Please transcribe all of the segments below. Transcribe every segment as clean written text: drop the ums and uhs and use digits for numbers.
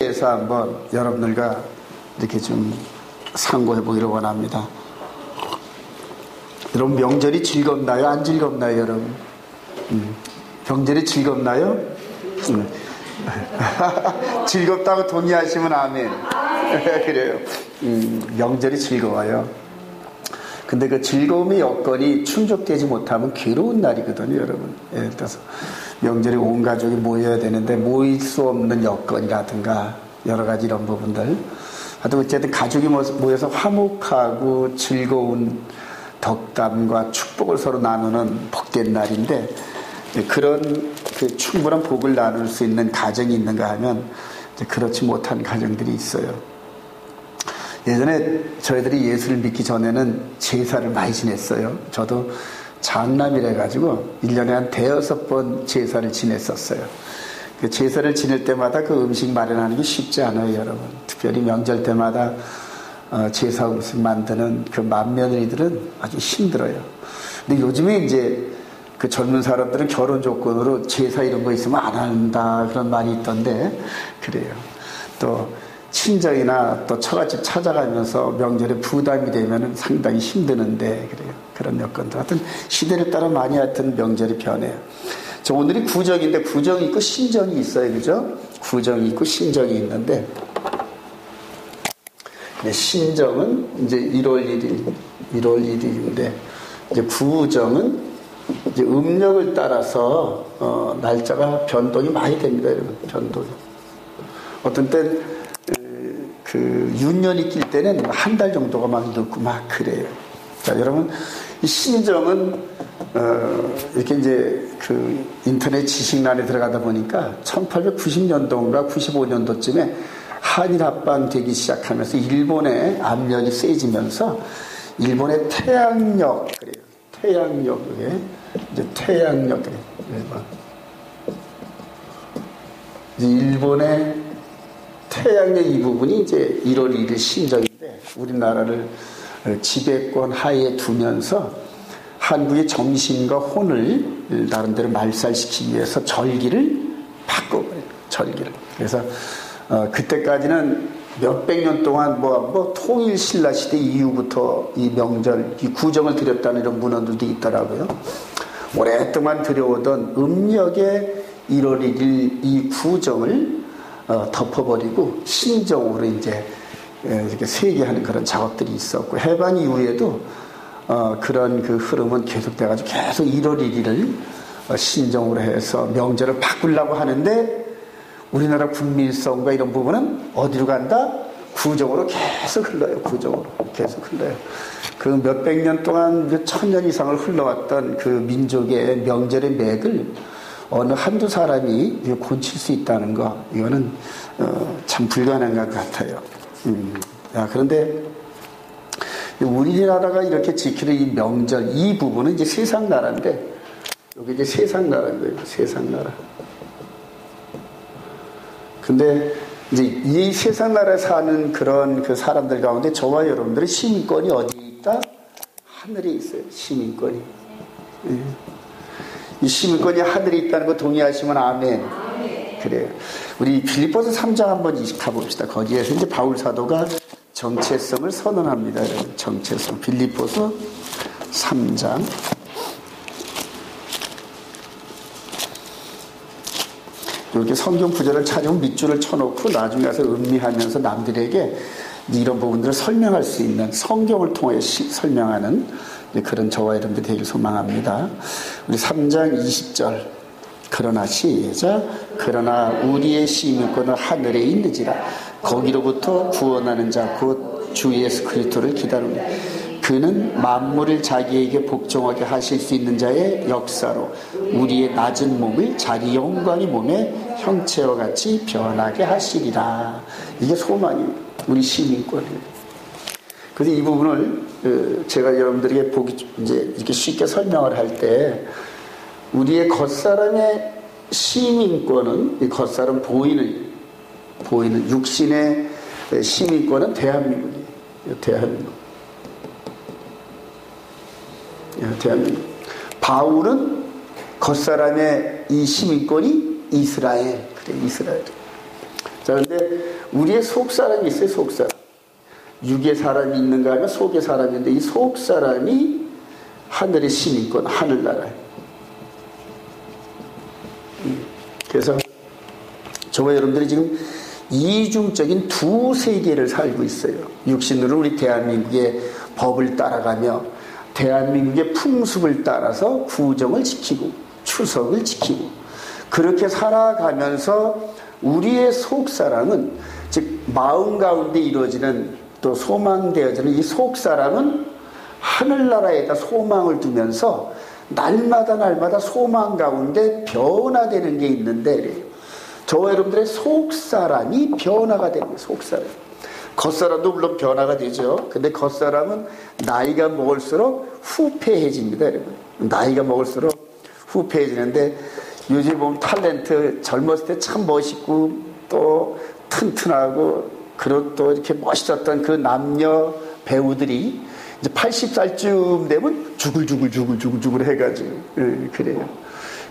그래서 한번 여러분들과 이렇게 좀 상고해 보기를 원합니다. 여러분, 명절이 즐겁나요? 안 즐겁나요, 여러분? 명절이 즐겁나요? 즐겁다고 동의하시면 아멘. 그래요. 명절이 즐거워요. 근데 그 즐거움의 여건이 충족되지 못하면 괴로운 날이거든요, 여러분. 예를 들어서 명절에 온 가족이 모여야 되는데 모일 수 없는 여건이라든가 여러 가지 이런 부분들. 하여튼 어쨌든 가족이 모여서 화목하고 즐거운 덕담과 축복을 서로 나누는 복된 날인데, 그런 그 충분한 복을 나눌 수 있는 가정이 있는가 하면 그렇지 못한 가정들이 있어요. 예전에 저희들이 예수를 믿기 전에는 제사를 많이 지냈어요. 저도 장남이라 가지고 1년에 한 5번 제사를 지냈었어요. 그 제사를 지낼 때마다 그 음식 마련하는 게 쉽지 않아요, 여러분. 특별히 명절 때마다 제사 음식 만드는 그 맏며느리들은 아주 힘들어요. 근데 요즘에 이제 그 젊은 사람들은 결혼 조건으로 제사 이런 거 있으면 안 한다 그런 말이 있던데, 그래요. 또 친정이나 또 처갓집 찾아가면서 명절에 부담이 되면 상당히 힘드는데, 그래요. 그런 여건들. 하여튼 시대를 따라 많이 하여튼 명절이 변해요. 저 오늘이 구정인데 구정이 있고 신정이 있어요. 그죠? 구정이 있고 신정이 있는데, 신정은 이제 1월 1일인데, 이제 구정은 이제 음력을 따라서 날짜가 변동이 많이 됩니다, 여러분. 변동이. 어떤 땐 그 윤년이 낄 때는 한 달 정도가 막 늦고 막 그래요. 자, 여러분, 이 신정은 이렇게 이제 그 인터넷 지식란에 들어가다 보니까 1890년도인가 95년도쯤에 한일 합방 되기 시작하면서 일본의 압력이 세지면서 일본의 태양력, 그래요. 태양력에 이제 태양력, 이제 일본의 태양력 이 부분이 이제 1월 1일 신정인데, 우리나라를 지배권 하에 두면서 한국의 정신과 혼을 나름대로 말살시키기 위해서 절기를 바꿔버려요. 절기를. 그래서 그때까지는 몇백 년 동안 뭐 통일 신라 시대 이후부터 이 명절, 이 구정을 드렸다는 이런 문헌들도 있더라고요. 오랫동안 들여오던 음력의 1월 1일 이 구정을 덮어버리고 신정으로 이제 이렇게 세계하는 그런 작업들이 있었고, 해방 이후에도 그런 그 흐름은 계속돼가지고 계속 1월 1일을 신정으로 해서 명절을 바꾸려고 하는데, 우리나라 국민성과 이런 부분은 어디로 간다? 구정으로 계속 흘러요. 구정으로 계속 흘러요. 그 몇백 년 동안 몇 천 년 이상을 흘러왔던 그 민족의 명절의 맥을 어느 한두 사람이 고칠 수 있다는 거, 이거는 참 불가능한 것 같아요. 그런데 우리나라가 이렇게 지키는 이 명절 이 부분은 이제 세상 나라인데, 여기 이제 세상 나라인 거예요. 세상 나라. 근데 이제 이 세상 나라에 사는 그런 그 사람들 가운데 저와 여러분들의 시민권이 어디에 있다? 하늘에 있어요. 시민권이. 이 시민권이 하늘에 있다는 거 동의하시면 아멘. 그래요. 우리 빌립보서 3장 한번 가봅시다. 거기에서 이제 바울 사도가 정체성을 선언합니다. 여러분. 정체성. 빌립보서 3장. 이렇게 성경 구절을 찾으면 밑줄을 쳐놓고 나중에 가서 음미하면서 남들에게 이런 부분들을 설명할 수 있는, 성경을 통해 설명하는 그런 저와 여러분들 되길 소망합니다. 우리 3장 20절. 그러나 시작. 그러나 우리의 시민권은 하늘에 있는지라. 거기로부터 구원하는 자 곧 주 예수 그리스도를 기다리니 그는 만물을 자기에게 복종하게 하실 수 있는 자의 역사로 우리의 낮은 몸을 자기 영광의 몸의 형체와 같이 변하게 하시리라. 이게 소망입니다. 우리 시민권입니다. 그래서 이 부분을 제가 여러분들에게 이제 이렇게 쉽게 설명을 할 때, 우리의 겉사람의 시민권은, 이 겉사람 보이는 육신의 시민권은 대한민국이에요. 대한민국. 바울은 겉사람의 이 시민권이 이스라엘. 그래, 이스라엘. 자, 근데 우리의 속사람이 있어요, 속사람. 육의 사람이 있는가 하면 속의 사람이 있는데 이 속사람이 하늘의 시민권, 하늘나라예요. 그래서 저와 여러분들이 지금 이중적인 두 세계를 살고 있어요. 육신으로 우리 대한민국의 법을 따라가며 대한민국의 풍습을 따라서 구정을 지키고 추석을 지키고 그렇게 살아가면서 우리의 속사람은 즉 마음 가운데 이루어지는 또 소망되어지는 이 속사람은 하늘나라에다 소망을 두면서 날마다 소망 가운데 변화되는 게 있는데 저와 여러분들의 속사람이 변화가 되는 거예요. 속사람. 겉사람도 물론 변화가 되죠. 근데 겉사람은 나이가 먹을수록 후패해집니다. 여러분. 나이가 먹을수록 후패해지는데 요즘 보면 탤런트 젊었을 때 참 멋있고 또 튼튼하고 그리고 또 이렇게 멋있었던 그 남녀 배우들이 이제 80살쯤 되면 죽을 해가지고 그래요.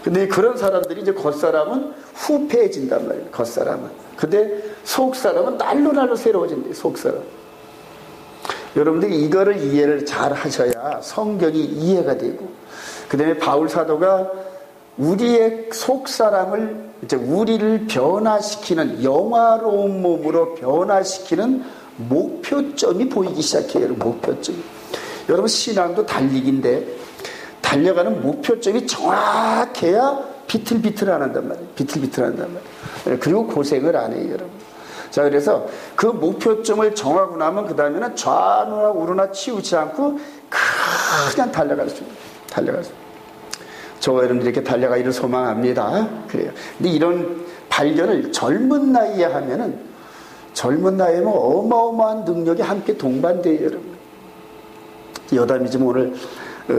근데 그런 사람들이 이제 겉사람은 후패해진단 말이에요. 겉사람은. 근데 속사람은 날로 새로워진대요. 속사람. 여러분들이 이거를 이해를 잘 하셔야 성경이 이해가 되고 그 다음에 바울 사도가 우리의 속사람을 이제 우리를 변화시키는 영화로운 몸으로 변화시키는 목표점이 보이기 시작해요. 목표점이. 여러분 신앙도 달리기인데 달려가는 목표점이 정확해야 비틀비틀한단 말이에요. 비틀비틀한단 말이에요. 그리고 고생을 안 해요, 여러분. 자, 그래서 그 목표점을 정하고 나면 그 다음에는 좌우나 우르나 치우지 않고 그냥 달려갈 수 있어요. 달려갈 수 있어요. 저와 여러분들이 이렇게 달려가기를 소망합니다. 그래요. 근데 이런 발견을 젊은 나이에 하면은 젊은 나이에는 어마어마한 능력이 함께 동반돼요, 여러분. 여담이지만 오늘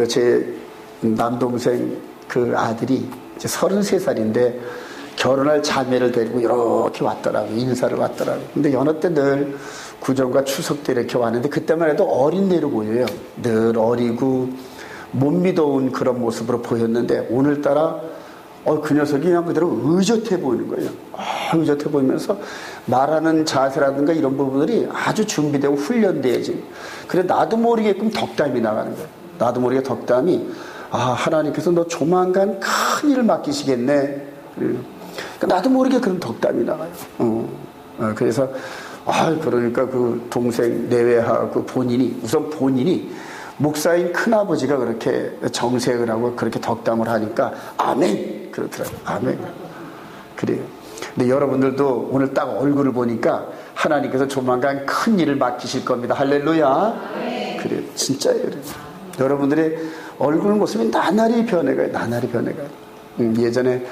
제 남동생 그 아들이 이제 33살인데 결혼할 자매를 데리고 이렇게 왔더라고요. 인사를 왔더라고요. 근데 여느 때 늘 구정과 추석 때 이렇게 왔는데 그때만 해도 어린애로 보여요. 늘 어리고 못 믿어온 그런 모습으로 보였는데 오늘따라 그 녀석이 그냥 그대로 의젓해 보이는 거예요. 의젓해 보이면서 말하는 자세라든가 이런 부분들이 아주 준비되고 훈련되어진. 그래 나도 모르게끔 덕담이 나가는 거예요. 나도 모르게 덕담이 하나님께서 너 조만간 큰 일을 맡기시겠네. 그러니까 나도 모르게 그런 덕담이 나가요. 그래서 그러니까 그 동생 내외하고 본인이 목사인 큰아버지가 그렇게 정색을 하고 그렇게 덕담을 하니까 아멘 그렇더라고요. 아멘. 그래요. 근데 여러분들도 오늘 딱 얼굴을 보니까 하나님께서 조만간 큰 일을 맡기실 겁니다. 할렐루야. 그래요. 진짜예요. 여러분들의 얼굴 모습이 나날이 변해가요. 나날이 변해가요. 예전에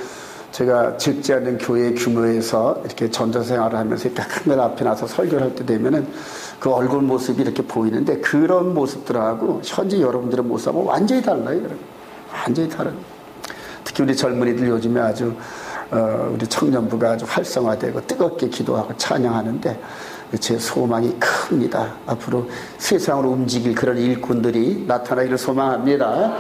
제가 적지 않은 교회 규모에서 이렇게 전도생활을 하면서 이렇게 카메라 앞에 나서 설교를 할 때 되면은 그 얼굴 모습이 이렇게 보이는데 그런 모습들하고 현재 여러분들의 모습하고 완전히 달라요. 여러분. 완전히 다른. 특히 우리 젊은이들 요즘에 아주 우리 청년부가 아주 활성화되고 뜨겁게 기도하고 찬양하는데 제 소망이 큽니다. 앞으로 세상으로 움직일 그런 일꾼들이 나타나기를 소망합니다.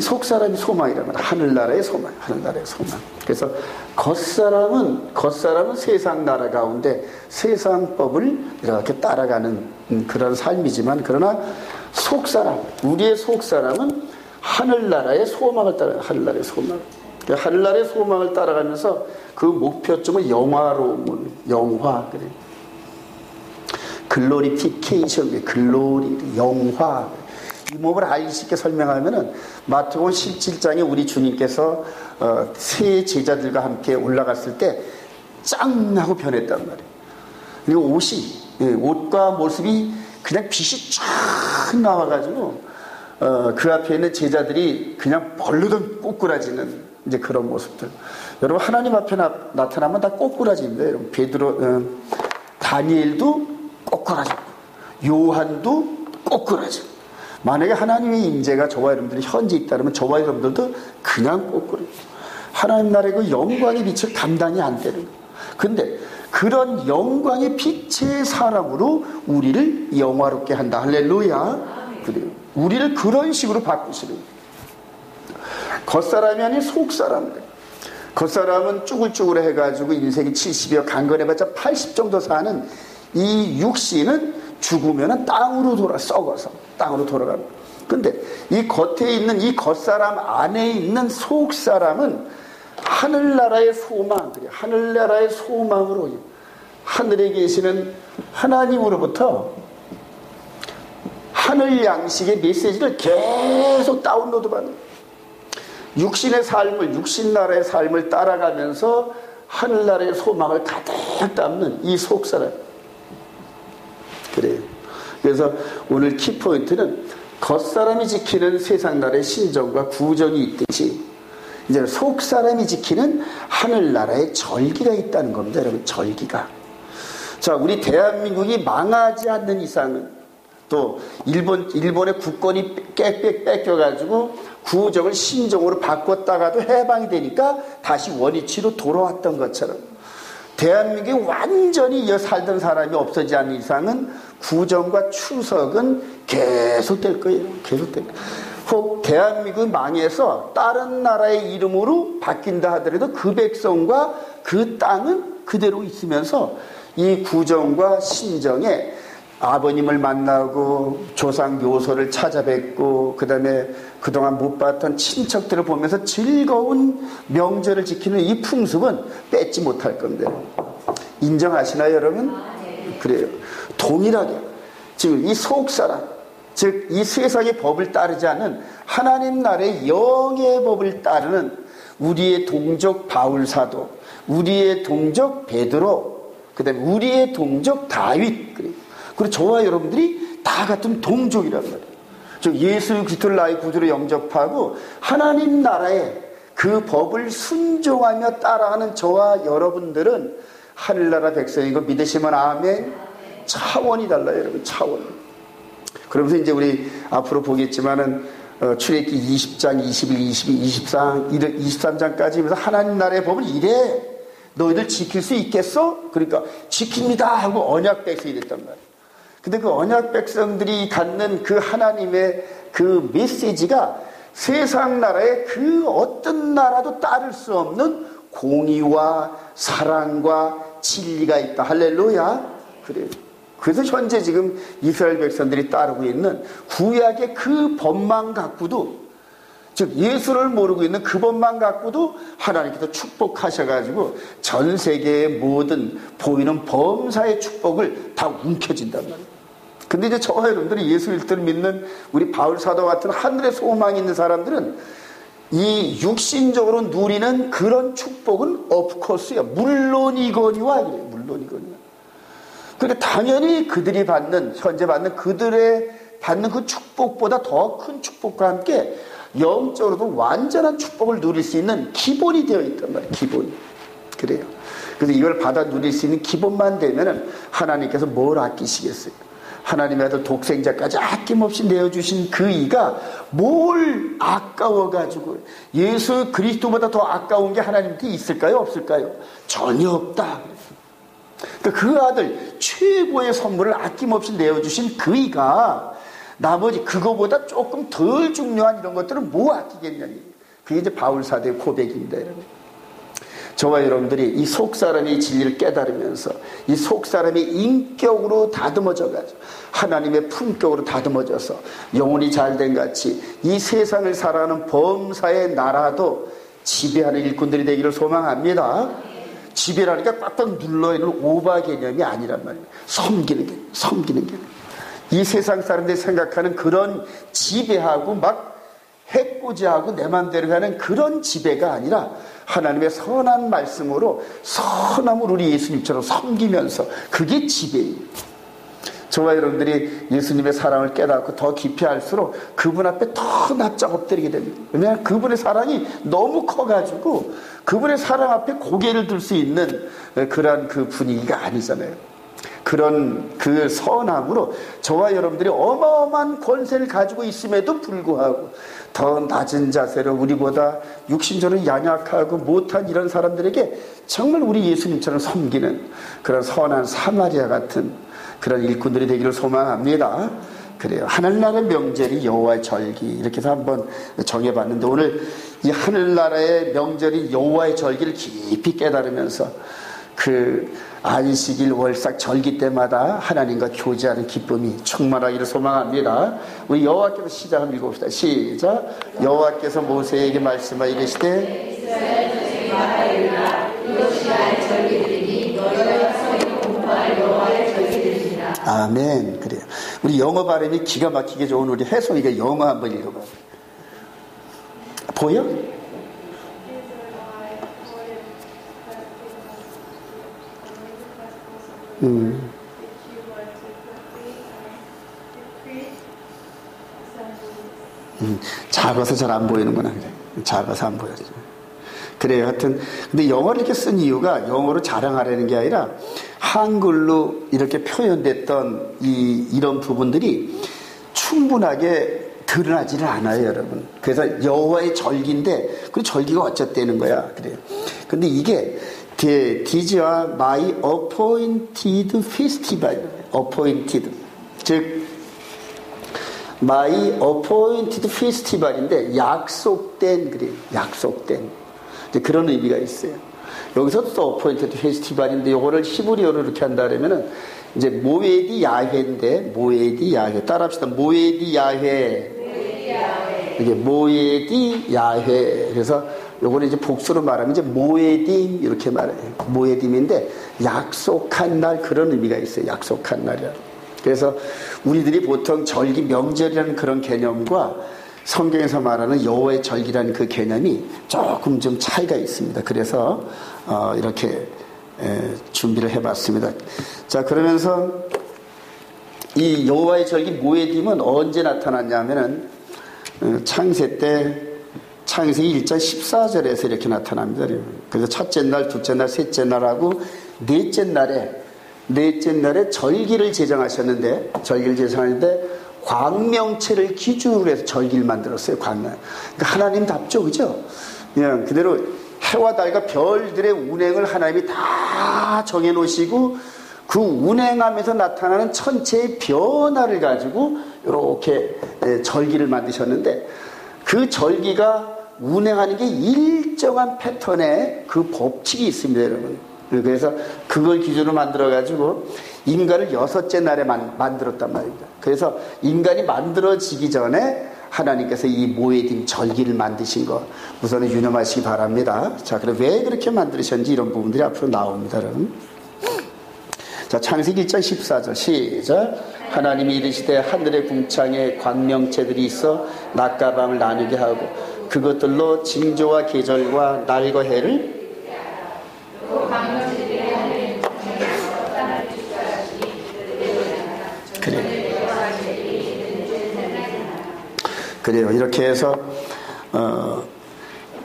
속사람이 소망이라면 하늘나라의 소망, 하늘나라의 소망. 그래서 겉사람은 세상 나라 가운데 세상 법을 이렇게 따라가는 그런 삶이지만 그러나 속사람, 우리의 속사람은 하늘나라의 소망을 따라가요. 하늘나라의 소망. 하늘나라의 소망을 따라가면서 그 목표점을 영화로 영화 그래. 글로리피케이션, 글로리, 영화. 이 몸을 알기 쉽게 설명하면은 마태복음 17장에 우리 주님께서 세 제자들과 함께 올라갔을 때 짱 하고 변했단 말이에요. 그리고 옷과 모습이 그냥 빛이 쫙 나와가지고 그 앞에 있는 제자들이 그냥 벌르던 꼬꾸라지는 이제 그런 모습들. 여러분 하나님 앞에 나타나면 다 꼬꾸라집니다. 여러분 베드로, 다니엘도 꼬꾸라지고 요한도 꼬꾸라지고. 만약에 하나님의 임재가 저와 여러분들이 현재 있다면 저와 여러분들도 그냥 꼬꾸라져. 하나님 나라의 그 영광의 빛을 감당이 안 되는 거예요. 근데 그런 영광의 빛의 사람으로 우리를 영화롭게 한다. 할렐루야. 그래요. 우리를 그런 식으로 바꾸시는 거예요. 겉사람이 아닌 속사람들. 겉사람은 쭈글쭈글 해가지고 인생이 70이여 강건해봤자 80 정도 사는 이 육신은 죽으면 땅으로 썩어서 땅으로 돌아갑니다. 근데 이 겉에 있는 이 겉사람 안에 있는 속사람은 하늘나라의 소망, 하늘나라의 소망으로 하늘에 계시는 하나님으로부터 하늘 양식의 메시지를 계속 다운로드 받는 육신의 삶을, 육신나라의 삶을 따라가면서 하늘나라의 소망을 가득 담는 이 속사람. 그래요. 그래서 오늘 키포인트는 겉사람이 지키는 세상나라의 신정과 구정이 있듯이 이제 속사람이 지키는 하늘나라의 절기가 있다는 겁니다. 여러분, 절기가. 자, 우리 대한민국이 망하지 않는 이상은 또 일본의 국권이 뺏겨가지고 구정을 신정으로 바꿨다가도 해방이 되니까 다시 원위치로 돌아왔던 것처럼 대한민국에 완전히 살던 사람이 없어지지 않는 이상은 구정과 추석은 계속될 거예요. 계속될 거예요. 혹 대한민국이 망해서 다른 나라의 이름으로 바뀐다 하더라도 그 백성과 그 땅은 그대로 있으면서 이 구정과 신정에 아버님을 만나고 조상 묘소를 찾아뵙고 그 다음에 그동안 못 봤던 친척들을 보면서 즐거운 명절을 지키는 이 풍습은 뺏지 못할 겁니다. 인정하시나요, 여러분? 그래요. 동일하게 지금 이 속사람, 즉 이 세상의 법을 따르지 않는 하나님 나라의 영의 법을 따르는 우리의 동족 바울사도, 우리의 동족 베드로, 그 다음에 우리의 동족 다윗, 그리고 저와 여러분들이 다 같은 동족이란 말이에요. 즉 예수 그리스도를 나의 구주로 영접하고 하나님 나라의 그 법을 순종하며 따라가는 저와 여러분들은 하늘나라 백성이고 믿으시면 아멘. 차원이 달라요, 여러분. 차원. 그러면서 이제 우리 앞으로 보겠지만은 출애굽기 20장, 21, 22, 23장까지 하면서 하나님 나라의 법을 이래 너희들 지킬 수 있겠어? 그러니까 지킵니다 하고 언약 백성이 됐단 말이에요. 근데 그 언약 백성들이 갖는 그 하나님의 그 메시지가 세상 나라의 그 어떤 나라도 따를 수 없는 공의와 사랑과 진리가 있다. 할렐루야. 그래요. 그래서 현재 지금 이스라엘 백성들이 따르고 있는 구약의 그 법만 갖고도, 즉 예수를 모르고 있는 그 법만 갖고도 하나님께서 축복하셔가지고 전 세계의 모든 보이는 범사의 축복을 다 움켜진단 말이에요. 근데 이제 저와 여러분들이 예수 그리스도를 믿는 우리 바울 사도 같은 하늘의 소망이 있는 사람들은 이 육신적으로 누리는 그런 축복은 오프코스야. 물론이거니와 이래요. 물론이거니와. 그러니까 당연히 그들이 받는, 현재 받는 그들의 받는 그 축복보다 더 큰 축복과 함께 영적으로도 완전한 축복을 누릴 수 있는 기본이 되어 있단 말이에요. 기본이. 그래요. 그래서 이걸 받아 누릴 수 있는 기본만 되면은 하나님께서 뭘 아끼시겠어요? 하나님의 아들 독생자까지 아낌없이 내어주신 그 이가 뭘 아까워가지고 예수 그리스도보다 더 아까운 게 하나님한테 있을까요? 없을까요? 전혀 없다. 그러니까 그 아들 최고의 선물을 아낌없이 내어주신 그 이가 나머지 그거보다 조금 덜 중요한 이런 것들은 뭐 아끼겠냐니. 그게 이제 바울사도의 고백입니다. 여러분. 저와 여러분들이 이 속사람의 진리를 깨달으면서 이 속사람의 인격으로 다듬어져가지고 하나님의 품격으로 다듬어져서 영혼이 잘된 같이 이 세상을 살아가는 범사의 나라도 지배하는 일꾼들이 되기를 소망합니다. 지배라니까 꽉꽉 눌러있는 오바 개념이 아니란 말이에요. 섬기는 개념, 섬기는 개념. 이 세상 사람들이 생각하는 그런 지배하고 막 해코지하고 내 맘대로 하는 그런 지배가 아니라 하나님의 선한 말씀으로 선함으로 우리 예수님처럼 섬기면서 그게 지배예요. 저와 여러분들이 예수님의 사랑을 깨닫고 더 깊이 할수록 그분 앞에 더 납작 엎드리게 됩니다. 왜냐하면 그분의 사랑이 너무 커가지고 그분의 사랑 앞에 고개를 들 수 있는 그런 그 분위기가 아니잖아요. 그런 그 선함으로 저와 여러분들이 어마어마한 권세를 가지고 있음에도 불구하고 더 낮은 자세로 우리보다 육신적으로 연약하고 못한 이런 사람들에게 정말 우리 예수님처럼 섬기는 그런 선한 사마리아 같은 그런 일꾼들이 되기를 소망합니다. 그래요. 하늘나라의 명절이 여호와의 절기 이렇게 해서 한번 정해봤는데 오늘 이 하늘나라의 명절이 여호와의 절기를 깊이 깨달으면서 그 안식일 월삭 절기 때마다 하나님과 교제하는 기쁨이 충만하기를 소망합니다. 우리 여호와께서 시작 한번 읽어봅시다. 시작. 여호와께서 모세에게 말씀하여 이르시되 이것이 나의 절기들이니 너희가 서기 공부할 여호와의 절기들이니라. 아멘. 그래요. 우리 영어 발음이 기가 막히게 좋은 우리 혜송이가 영어 한번 읽어봐. 보여? 작아서 잘 안 보이는구나. 그래. 작아서 안 보여요. 그래요. 하여튼 근데 영어를 이렇게 쓴 이유가 영어로 자랑하려는 게 아니라 한글로 이렇게 표현됐던 이런 부분들이 충분하게 드러나지는 않아요, 여러분. 그래서 여호와의 절기인데 그 절기가 어쨌다는 거야. 그래요. 근데 이게 These are my appointed festival. appointed. 즉 my appointed festival인데 약속된 그래요. 약속된 그런 의미가 있어요. 여기서 또 appointed festival인데 요거를 히브리어로 이렇게 한다 그러면은 이제 모에디 야훼인데 모에디 야훼 따라합시다. 모에디 야훼. 이게 모에디 야훼. 그래서 요거는 이제 복수로 말하면 이제 모에딤 이렇게 말해요. 모에딤인데 약속한 날 그런 의미가 있어요. 약속한 날이야. 그래서 우리들이 보통 절기 명절이라는 그런 개념과 성경에서 말하는 여호와의 절기라는 그 개념이 조금 좀 차이가 있습니다. 그래서 이렇게 준비를 해봤습니다. 자, 그러면서 이 여호와의 절기 모에딤은 언제 나타났냐면은 창세 때 창세기 1장 14절에서 이렇게 나타납니다. 그래서 첫째 날, 둘째 날, 셋째 날하고 넷째 날에 절기를 제정하셨는데 광명체를 기준으로 해서 절기를 만들었어요. 광명. 그러니까 하나님답죠, 그죠? 그냥 그대로 해와 달과 별들의 운행을 하나님이 다 정해놓으시고 그 운행하면서 나타나는 천체의 변화를 가지고 이렇게 절기를 만드셨는데 그 절기가 운행하는 게 일정한 패턴의 그 법칙이 있습니다, 여러분. 그래서 그걸 기준으로 만들어가지고 인간을 6째 날에 만들었단 말입니다. 그래서 인간이 만들어지기 전에 하나님께서 이 모에딤 절기를 만드신 거 우선은 유념하시기 바랍니다. 자, 그럼 왜 그렇게 만드셨는지 이런 부분들이 앞으로 나옵니다, 여러분. 자, 창세기 1장 14절 시작. 하나님이 이르시되 하늘의 궁창에 광명체들이 있어 낮과 밤을 나누게 하고 그것들로 징조와 계절과 날과 해를 그래요. 이렇게 해서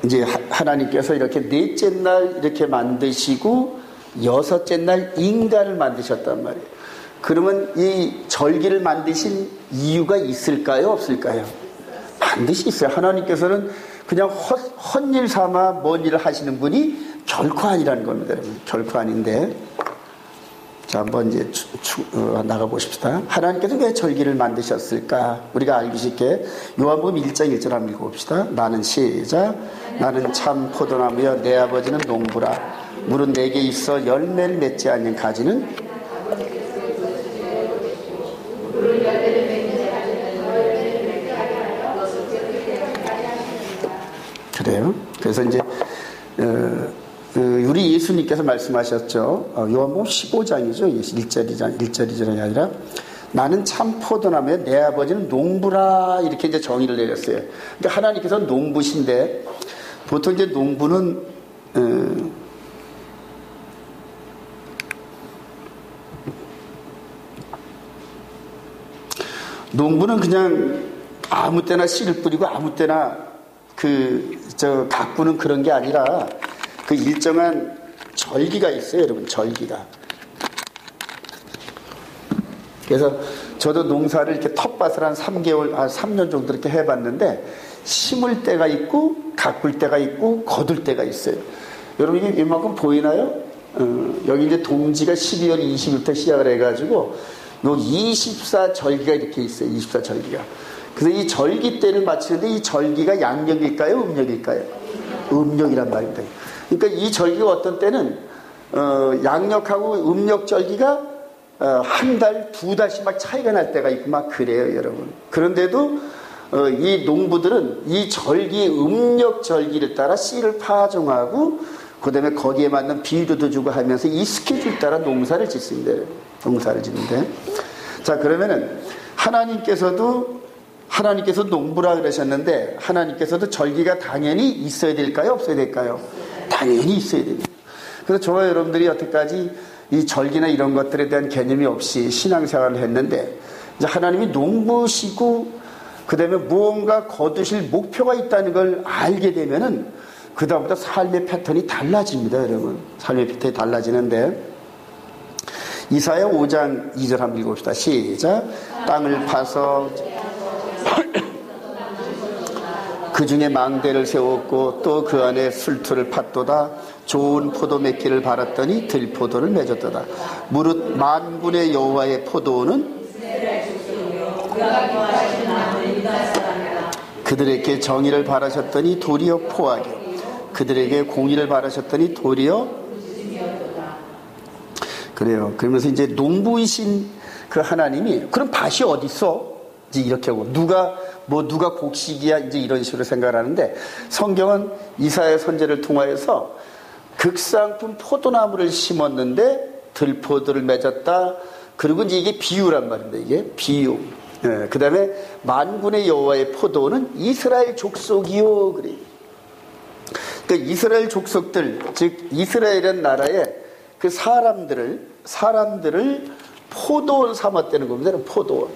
이제 하나님께서 이렇게 넷째 날 이렇게 만드시고 6째 날 인간을 만드셨단 말이에요. 그러면 이 절기를 만드신 이유가 있을까요? 없을까요? 반드시 있어요. 하나님께서는 그냥 헛일 삼아 뭔 일을 하시는 분이 결코 아니라는 겁니다, 여러분. 결코 아닌데. 자, 한번 이제 나가보십시다. 하나님께서 왜 절기를 만드셨을까? 우리가 알기 쉽게 요한복음 1장 1절 한번 읽어봅시다. 나는 시작. 나는 참 포도나무여 내 아버지는 농부라. 물은 내게 있어 열매를 맺지 않는 가지는 그래요. 그래서 이제 우리 예수님께서 말씀하셨죠. 요한복음 15장이죠. 1절 2절이 아니라 나는 참 포도나무에 내 아버지는 농부라 이렇게 이제 정의를 내렸어요. 그러니까 하나님께서 농부신데 보통 이제 농부는 그냥 아무 때나 씨를 뿌리고 아무 때나 가꾸는 그런 게 아니라 그 일정한 절기가 있어요, 여러분. 절기가. 그래서 저도 농사를 이렇게 텃밭을 한 3개월, 3년 정도 이렇게 해봤는데 심을 때가 있고 가꿀 때가 있고 거둘 때가 있어요. 여러분 이게 이만큼 보이나요? 여기 이제 동지가 12월 20일부터 시작을 해가지고 요 24절기가 이렇게 있어요. 24절기가. 그래서 이 절기 때를 맞추는데 이 절기가 양력일까요? 음력일까요? 음력이란 말입니다. 그러니까 이 절기가 어떤 때는 양력하고 음력 절기가 한 달, 두 달씩 막 차이가 날 때가 있고 막 그래요, 여러분. 그런데도 이 농부들은 이 절기, 음력 절기를 따라 씨를 파종하고 그 다음에 거기에 맞는 비료도 주고 하면서 이 스케줄 따라 농사를 짓습니다. 농사를 짓는데. 자, 그러면은 하나님께서 농부라 그러셨는데 하나님께서도 절기가 당연히 있어야 될까요? 없어야 될까요? 당연히 있어야 됩니다. 그래서 저와 여러분들이 여태까지 이 절기나 이런 것들에 대한 개념이 없이 신앙생활을 했는데 이제 하나님이 농부시고 그 다음에 무언가 거두실 목표가 있다는 걸 알게 되면은 그다음부터 삶의 패턴이 달라집니다, 여러분. 삶의 패턴이 달라지는데 이사야 5장 2절 한번 읽어봅시다. 시작. 땅을 파서 그 중에 망대를 세웠고 또 그 안에 술투를 팠도다. 좋은 포도 맺기를 바랐더니 들포도를 맺었도다. 무릇 만군의 여호와의 포도는 그들에게 정의를 바라셨더니 도리어 포하게, 그들에게 공의를 바라셨더니 도리어 그래요. 그러면서 이제 농부이신 그 하나님이 그럼 밭이 어디 있어? 이제 이렇게 하고 누가 곡식이야? 이제 이런 식으로 생각을 하는데 성경은 이사야 선지자를 통하여서 극상품 포도나무를 심었는데 들포도를 맺었다. 그리고 이제 이게 비유란 말입니다. 이게 비유. 예, 그 다음에 만군의 여호와의 포도는 이스라엘 족속이요. 그래요. 그러니까 이스라엘 족속들, 즉 이스라엘이라는 나라의 그 사람들을 포도원 삼았다는 겁니다. 포도원.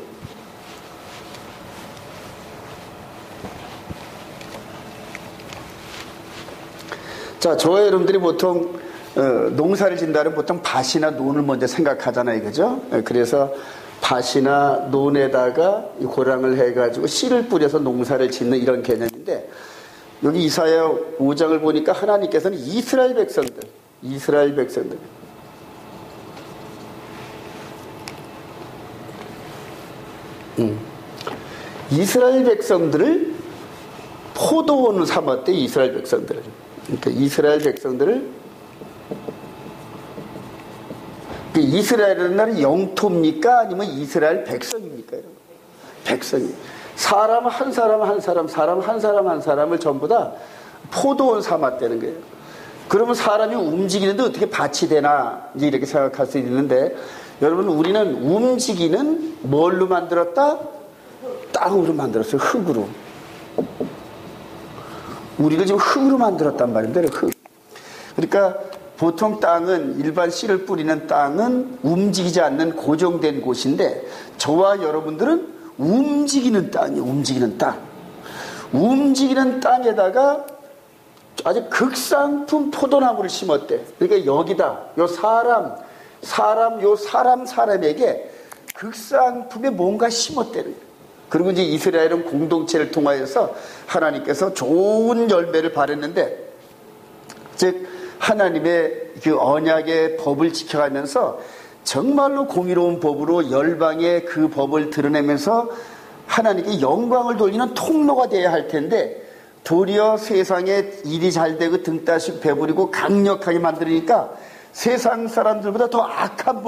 자, 저와 여러분들이 보통 농사를 짓는다면 보통 밭이나 논을 먼저 생각하잖아요, 그죠? 그래서 밭이나 논에다가 고랑을 해가지고 씨를 뿌려서 농사를 짓는 이런 개념인데 여기 이사야 5장을 보니까 하나님께서는 이스라엘 백성들 이스라엘 백성들을 포도원을 삼았대. 이스라엘 백성들을. 그러니까 이스라엘 백성들을 이스라엘이라는 나라는 영토입니까? 아니면 이스라엘 백성입니까? 여러분? 백성이. 사람 한 사람을 전부 다 포도원 삼았다는 거예요. 그러면 사람이 움직이는데 어떻게 밭이 되나? 이제 이렇게 생각할 수 있는데 여러분 우리는 움직이는 뭘로 만들었다? 땅으로 만들었어요. 흙으로. 우리를 지금 흙으로 만들었단 말인데 흙. 그러니까 보통 땅은 일반 씨를 뿌리는 땅은 움직이지 않는 고정된 곳인데 저와 여러분들은 움직이는 땅이에요. 움직이는 땅. 움직이는 땅에다가 아주 극상품 포도나무를 심었대. 그러니까 여기다 요 사람에게 극상품에 뭔가 심었대는 거예요. 그리고 이제 이스라엘은 공동체를 통하여서 하나님께서 좋은 열매를 바랬는데 즉 하나님의 그 언약의 법을 지켜가면서 정말로 공의로운 법으로 열방에 그 법을 드러내면서 하나님께 영광을 돌리는 통로가 되어야 할 텐데 도리어 세상에 일이 잘 되고 등 따시고 배부리고 강력하게 만들으니까 세상 사람들보다 더 악한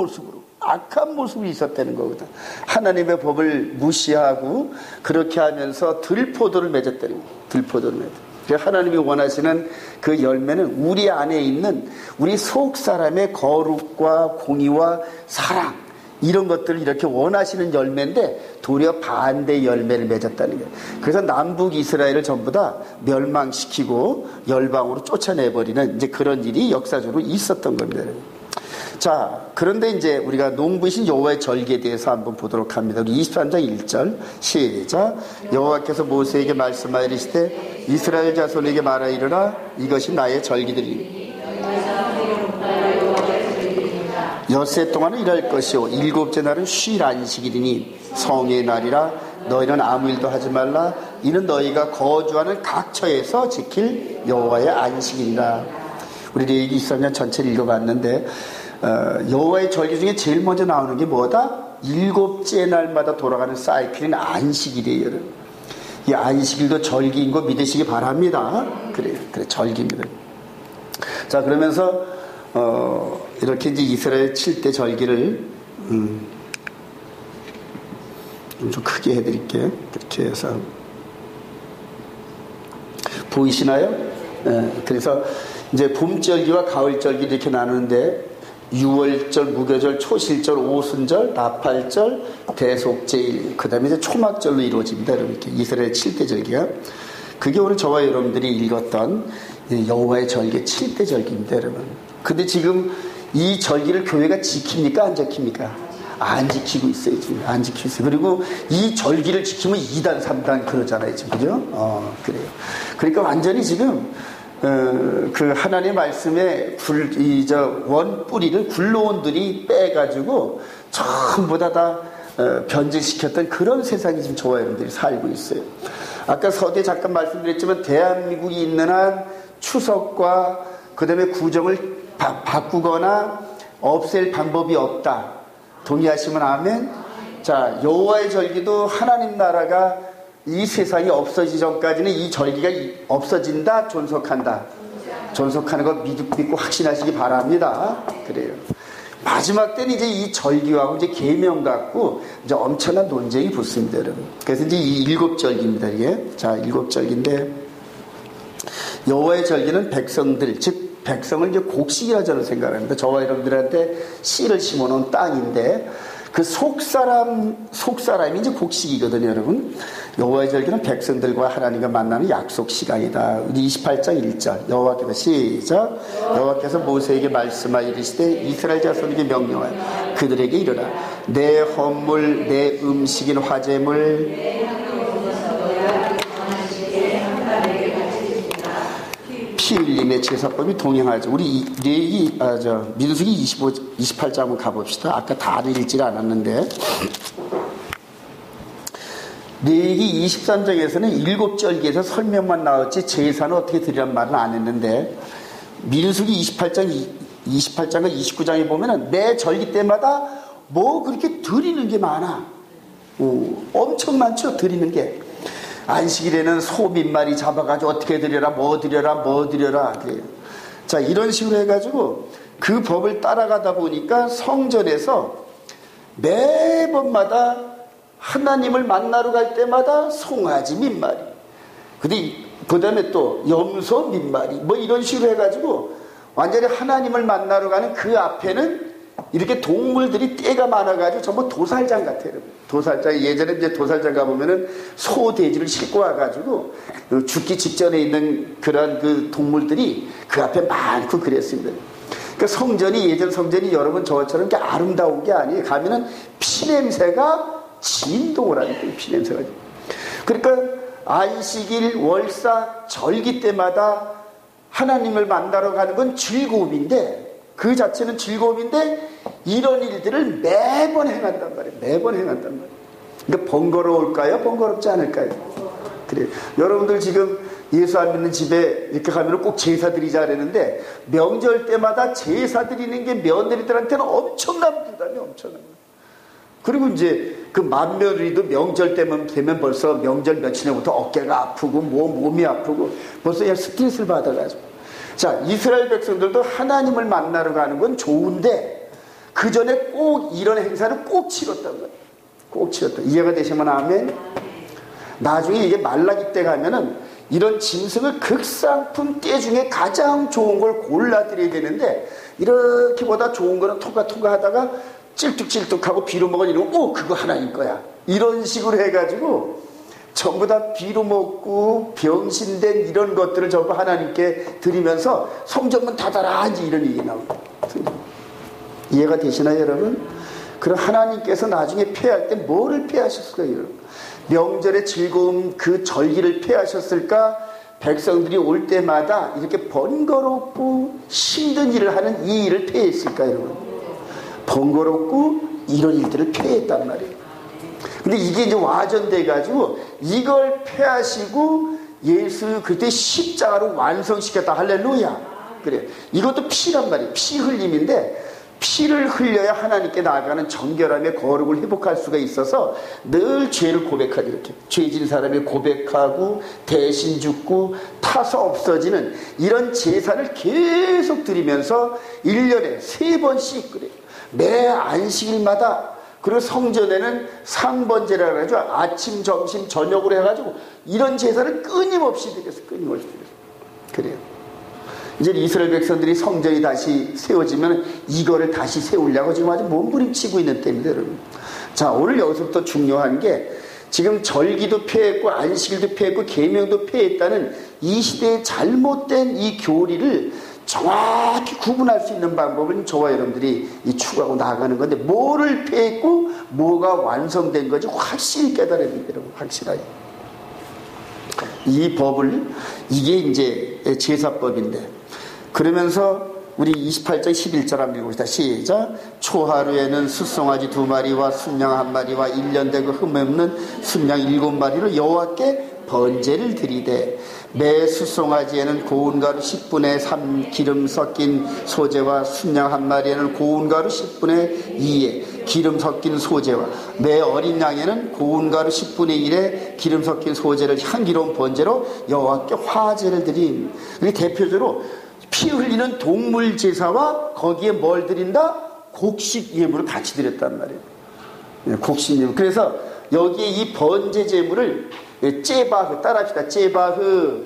모습이 있었다는 거거든. 하나님의 법을 무시하고 그렇게 하면서 들포도를 맺었다는 거예요. 들포도를 맺었다. 하나님이 원하시는 그 열매는 우리 안에 있는 우리 속 사람의 거룩과 공의와 사랑 이런 것들을 이렇게 원하시는 열매인데 도리어 반대 열매를 맺었다는 거예요. 그래서 남북 이스라엘을 전부 다 멸망시키고 열방으로 쫓아내버리는 이제 그런 일이 역사적으로 있었던 겁니다. 자, 그런데 이제 우리가 농부이신 여호와의 절기에 대해서 한번 보도록 합니다. 23장 1절 시작. 여호와께서 모세에게 말씀하여 이르시되 이스라엘 자손에게 말하 이르라 이것이 나의 절기들이니 엿새 동안은 일할 것이요 일곱째 날은 쉴 안식일이니 성의 날이라 너희는 아무 일도 하지 말라 이는 너희가 거주하는 각 처에서 지킬 여호와의 안식일이라. 우리 레위기 23장 전체를 읽어봤는데 여호와의 절기 중에 제일 먼저 나오는 게 뭐다? 일곱째 날마다 돌아가는 사이클인 안식일이에요, 여러분. 이 안식일도 절기인 거 믿으시기 바랍니다. 그래 절기입니다. 자, 그러면서 이렇게 이제 이스라엘 7대 절기를 좀 크게 해드릴게요. 이렇게 해서 보이시나요? 그래서 이제 봄절기와 가을절기 이렇게 나누는데, 유월절, 무교절, 초실절, 오순절, 나팔절, 대속제일, 그 다음에 이제 초막절로 이루어집니다. 이렇게 이스라엘 7대 절기가. 그게 오늘 저와 여러분들이 읽었던 여호와의 절기 7대 절기입니다, 여러분. 근데 지금 이 절기를 교회가 지킵니까? 안 지킵니까? 안 지키고 있어요, 지금. 안 지키고 있어요. 그리고 이 절기를 지키면 2단, 3단 그러잖아요, 지금. 그죠? 그래요. 그러니까 완전히 지금 그 하나님의 말씀에 원뿌리를 굴러온들이 빼가지고 전부 다 변질시켰던 그런 세상이 지금 저와 여러분들이 살고 있어요. 아까 서두에 잠깐 말씀드렸지만, 대한민국이 있는 한 추석과 그 다음에 구정을 바꾸거나 없앨 방법이 없다. 동의하시면 아멘. 자, 여호와의 절기도 하나님 나라가 이 세상이 없어지기 전까지는 이 절기가 없어진다, 존속한다. 존속하는 거 믿고 확신하시기 바랍니다. 그래요. 마지막 때는 이제 이 절기하고 이제 계명 갖고 이제 엄청난 논쟁이 붙습니다, 여러분. 그래서 이제 이 7절기입니다, 이게. 자, 7절기인데, 여호와의 절기는 백성들, 즉 백성을 이제 곡식이라 저는 생각합니다. 저와 여러분들한테 씨를 심어놓은 땅인데, 그 속사람이 이제 곡식이거든요, 여러분. 여호와의 절기는 백성들과 하나님과 만나는 약속 시간이다. 우리 28장 1절. 여호와께서 시작. 여호와께서 모세에게 말씀하여 이르시되 이스라엘 자손에게 명령하여 그들에게 이르라. 내 헌물, 내 음식인 화제물, 피 흘림의 제사법이 동행하죠. 우리 민수기 28장 한번 가봅시다. 아까 다 읽지 않았는데, 레위기 23장에서는 7절기에서 설명만 나왔지 제사는 어떻게 드리란 말은 안 했는데, 민수기 28장과 29장에 보면은 매 절기 때마다 뭐 그렇게 드리는 게 많아. 엄청 많죠, 드리는 게. 안식일에는 소 몇 마리 잡아가지고 어떻게 드려라, 뭐 드려라. 그래요. 자, 이런 식으로 해가지고 그 법을 따라가다 보니까 성전에서 매번마다 하나님을 만나러 갈 때마다 송아지 몇 마리, 그 다음에 또 염소 몇 마리, 뭐 이런 식으로 해가지고 완전히 하나님을 만나러 가는 그 앞에는 이렇게 동물들이 떼가 많아가지고 전부 도살장 같아요. 도살장, 예전에 이제 도살장 가보면은 소, 돼지를 싣고 와가지고 죽기 직전에 있는 그런 그 동물들이 그 앞에 많고 그랬습니다. 그러니까 성전이, 예전 성전이 여러분 저처럼 이렇게 아름다운 게 아니에요. 가면은 피냄새가 진동을 하니까, 피냄새가. 그러니까 안식일, 월사, 절기 때마다 하나님을 만나러 가는 건 즐거움인데, 그 자체는 즐거움인데 이런 일들을 매번 행한단 말이에요. 매번 행한단 말이에요. 그러니까 번거로울까요? 번거롭지 않을까요? 그래요. 여러분들 지금 예수 안 믿는 집에 이렇게 가면 꼭 제사 드리자 그러는데, 명절 때마다 제사 드리는 게 며느리들한테는 엄청난 부담이 엄청난 거예요. 그리고 이제 그 맏며느리도 명절 때면 되면 벌써 명절 며칠 전부터 어깨가 아프고 몸이 아프고 벌써 그냥 스트레스를 받아가지고. 자, 이스라엘 백성들도 하나님을 만나러 가는 건 좋은데 그 전에 꼭 이런 행사를 꼭 치렀단 말이에요. 꼭 치렀다. 이해가 되시면 아멘. 나중에 이게 말라기 때 가면은 이런 짐승을 극상품 떼 중에 가장 좋은 걸 골라드려야 되는데, 이렇게 보다 좋은 거는 토가 하다가 찔뚝찔뚝하고 비로먹은 이러면 그거 하나님 거야, 이런 식으로 해가지고 전부 다 비로 먹고 병신된 이런 것들을 전부 하나님께 드리면서 성전문 닫아라, 이제 이런 얘기 나옵니다. 이해가 되시나요, 여러분? 그럼 하나님께서 나중에 폐할 때 뭐를 폐하셨을까요, 여러분? 명절의 즐거움, 그 절기를 폐하셨을까? 백성들이 올 때마다 이렇게 번거롭고 힘든 일을 하는 이 일을 폐했을까, 여러분? 번거롭고 이런 일들을 폐했단 말이에요. 근데 이게 이제 와전돼가지고 이걸 폐하시고 예수 그때 십자가로 완성시켰다. 할렐루야. 그래. 이것도 피란 말이에요. 피 흘림인데, 피를 흘려야 하나님께 나아가는 정결함의 거룩을 회복할 수가 있어서 늘 죄를 고백하죠. 이렇게 죄진 사람이 고백하고 대신 죽고 타서 없어지는 이런 제사를 계속 드리면서 1년에 3번씩 그래요. 매 안식일마다. 그리고 성전에는 상번제라고 하죠. 아침, 점심, 저녁으로 해가지고 이런 제사를 끊임없이 드렸어요. 끊임없이 드렸어요. 그래요. 이제 이스라엘 백성들이 성전이 다시 세워지면 이거를 다시 세우려고 지금 아주 몸부림치고 있는 때입니다, 여러분. 자, 오늘 여기서부터 중요한 게 지금 절기도 폐했고 안식일도 폐했고 계명도 폐했다는 이 시대의 잘못된 이 교리를 정확히 구분할 수 있는 방법은 저와 여러분들이 추구하고 나아가는 건데, 뭐를 폐했고 뭐가 완성된 건지 확실히 깨달아야 됩니다, 여러분. 확실하게. 이 법을, 이게 이제 제사법인데, 그러면서 우리 28장 11절 한번 읽어봅시다. 시작. 초하루에는 숫송아지 2마리와 순양 1마리와 1년 되고 흠없는 순양 7마리로 여호와께 번제를 드리되, 매 숫송아지에는 고운 가루 10분의 3 기름 섞인 소재와 순양 1마리에는 고운 가루 10분의 2의 기름 섞인 소재와 매 어린 양에는 고운 가루 10분의 1의 기름 섞인 소재를 향기로운 번제로 여호와께 화제를 드림. 그리고 대표적으로 피 흘리는 동물 제사와 거기에 뭘 드린다? 곡식 예물을 같이 드렸단 말이에요. 곡식 예물. 그래서 여기에 이 번제 제물을 째바흐, 따라합시다. 째바흐.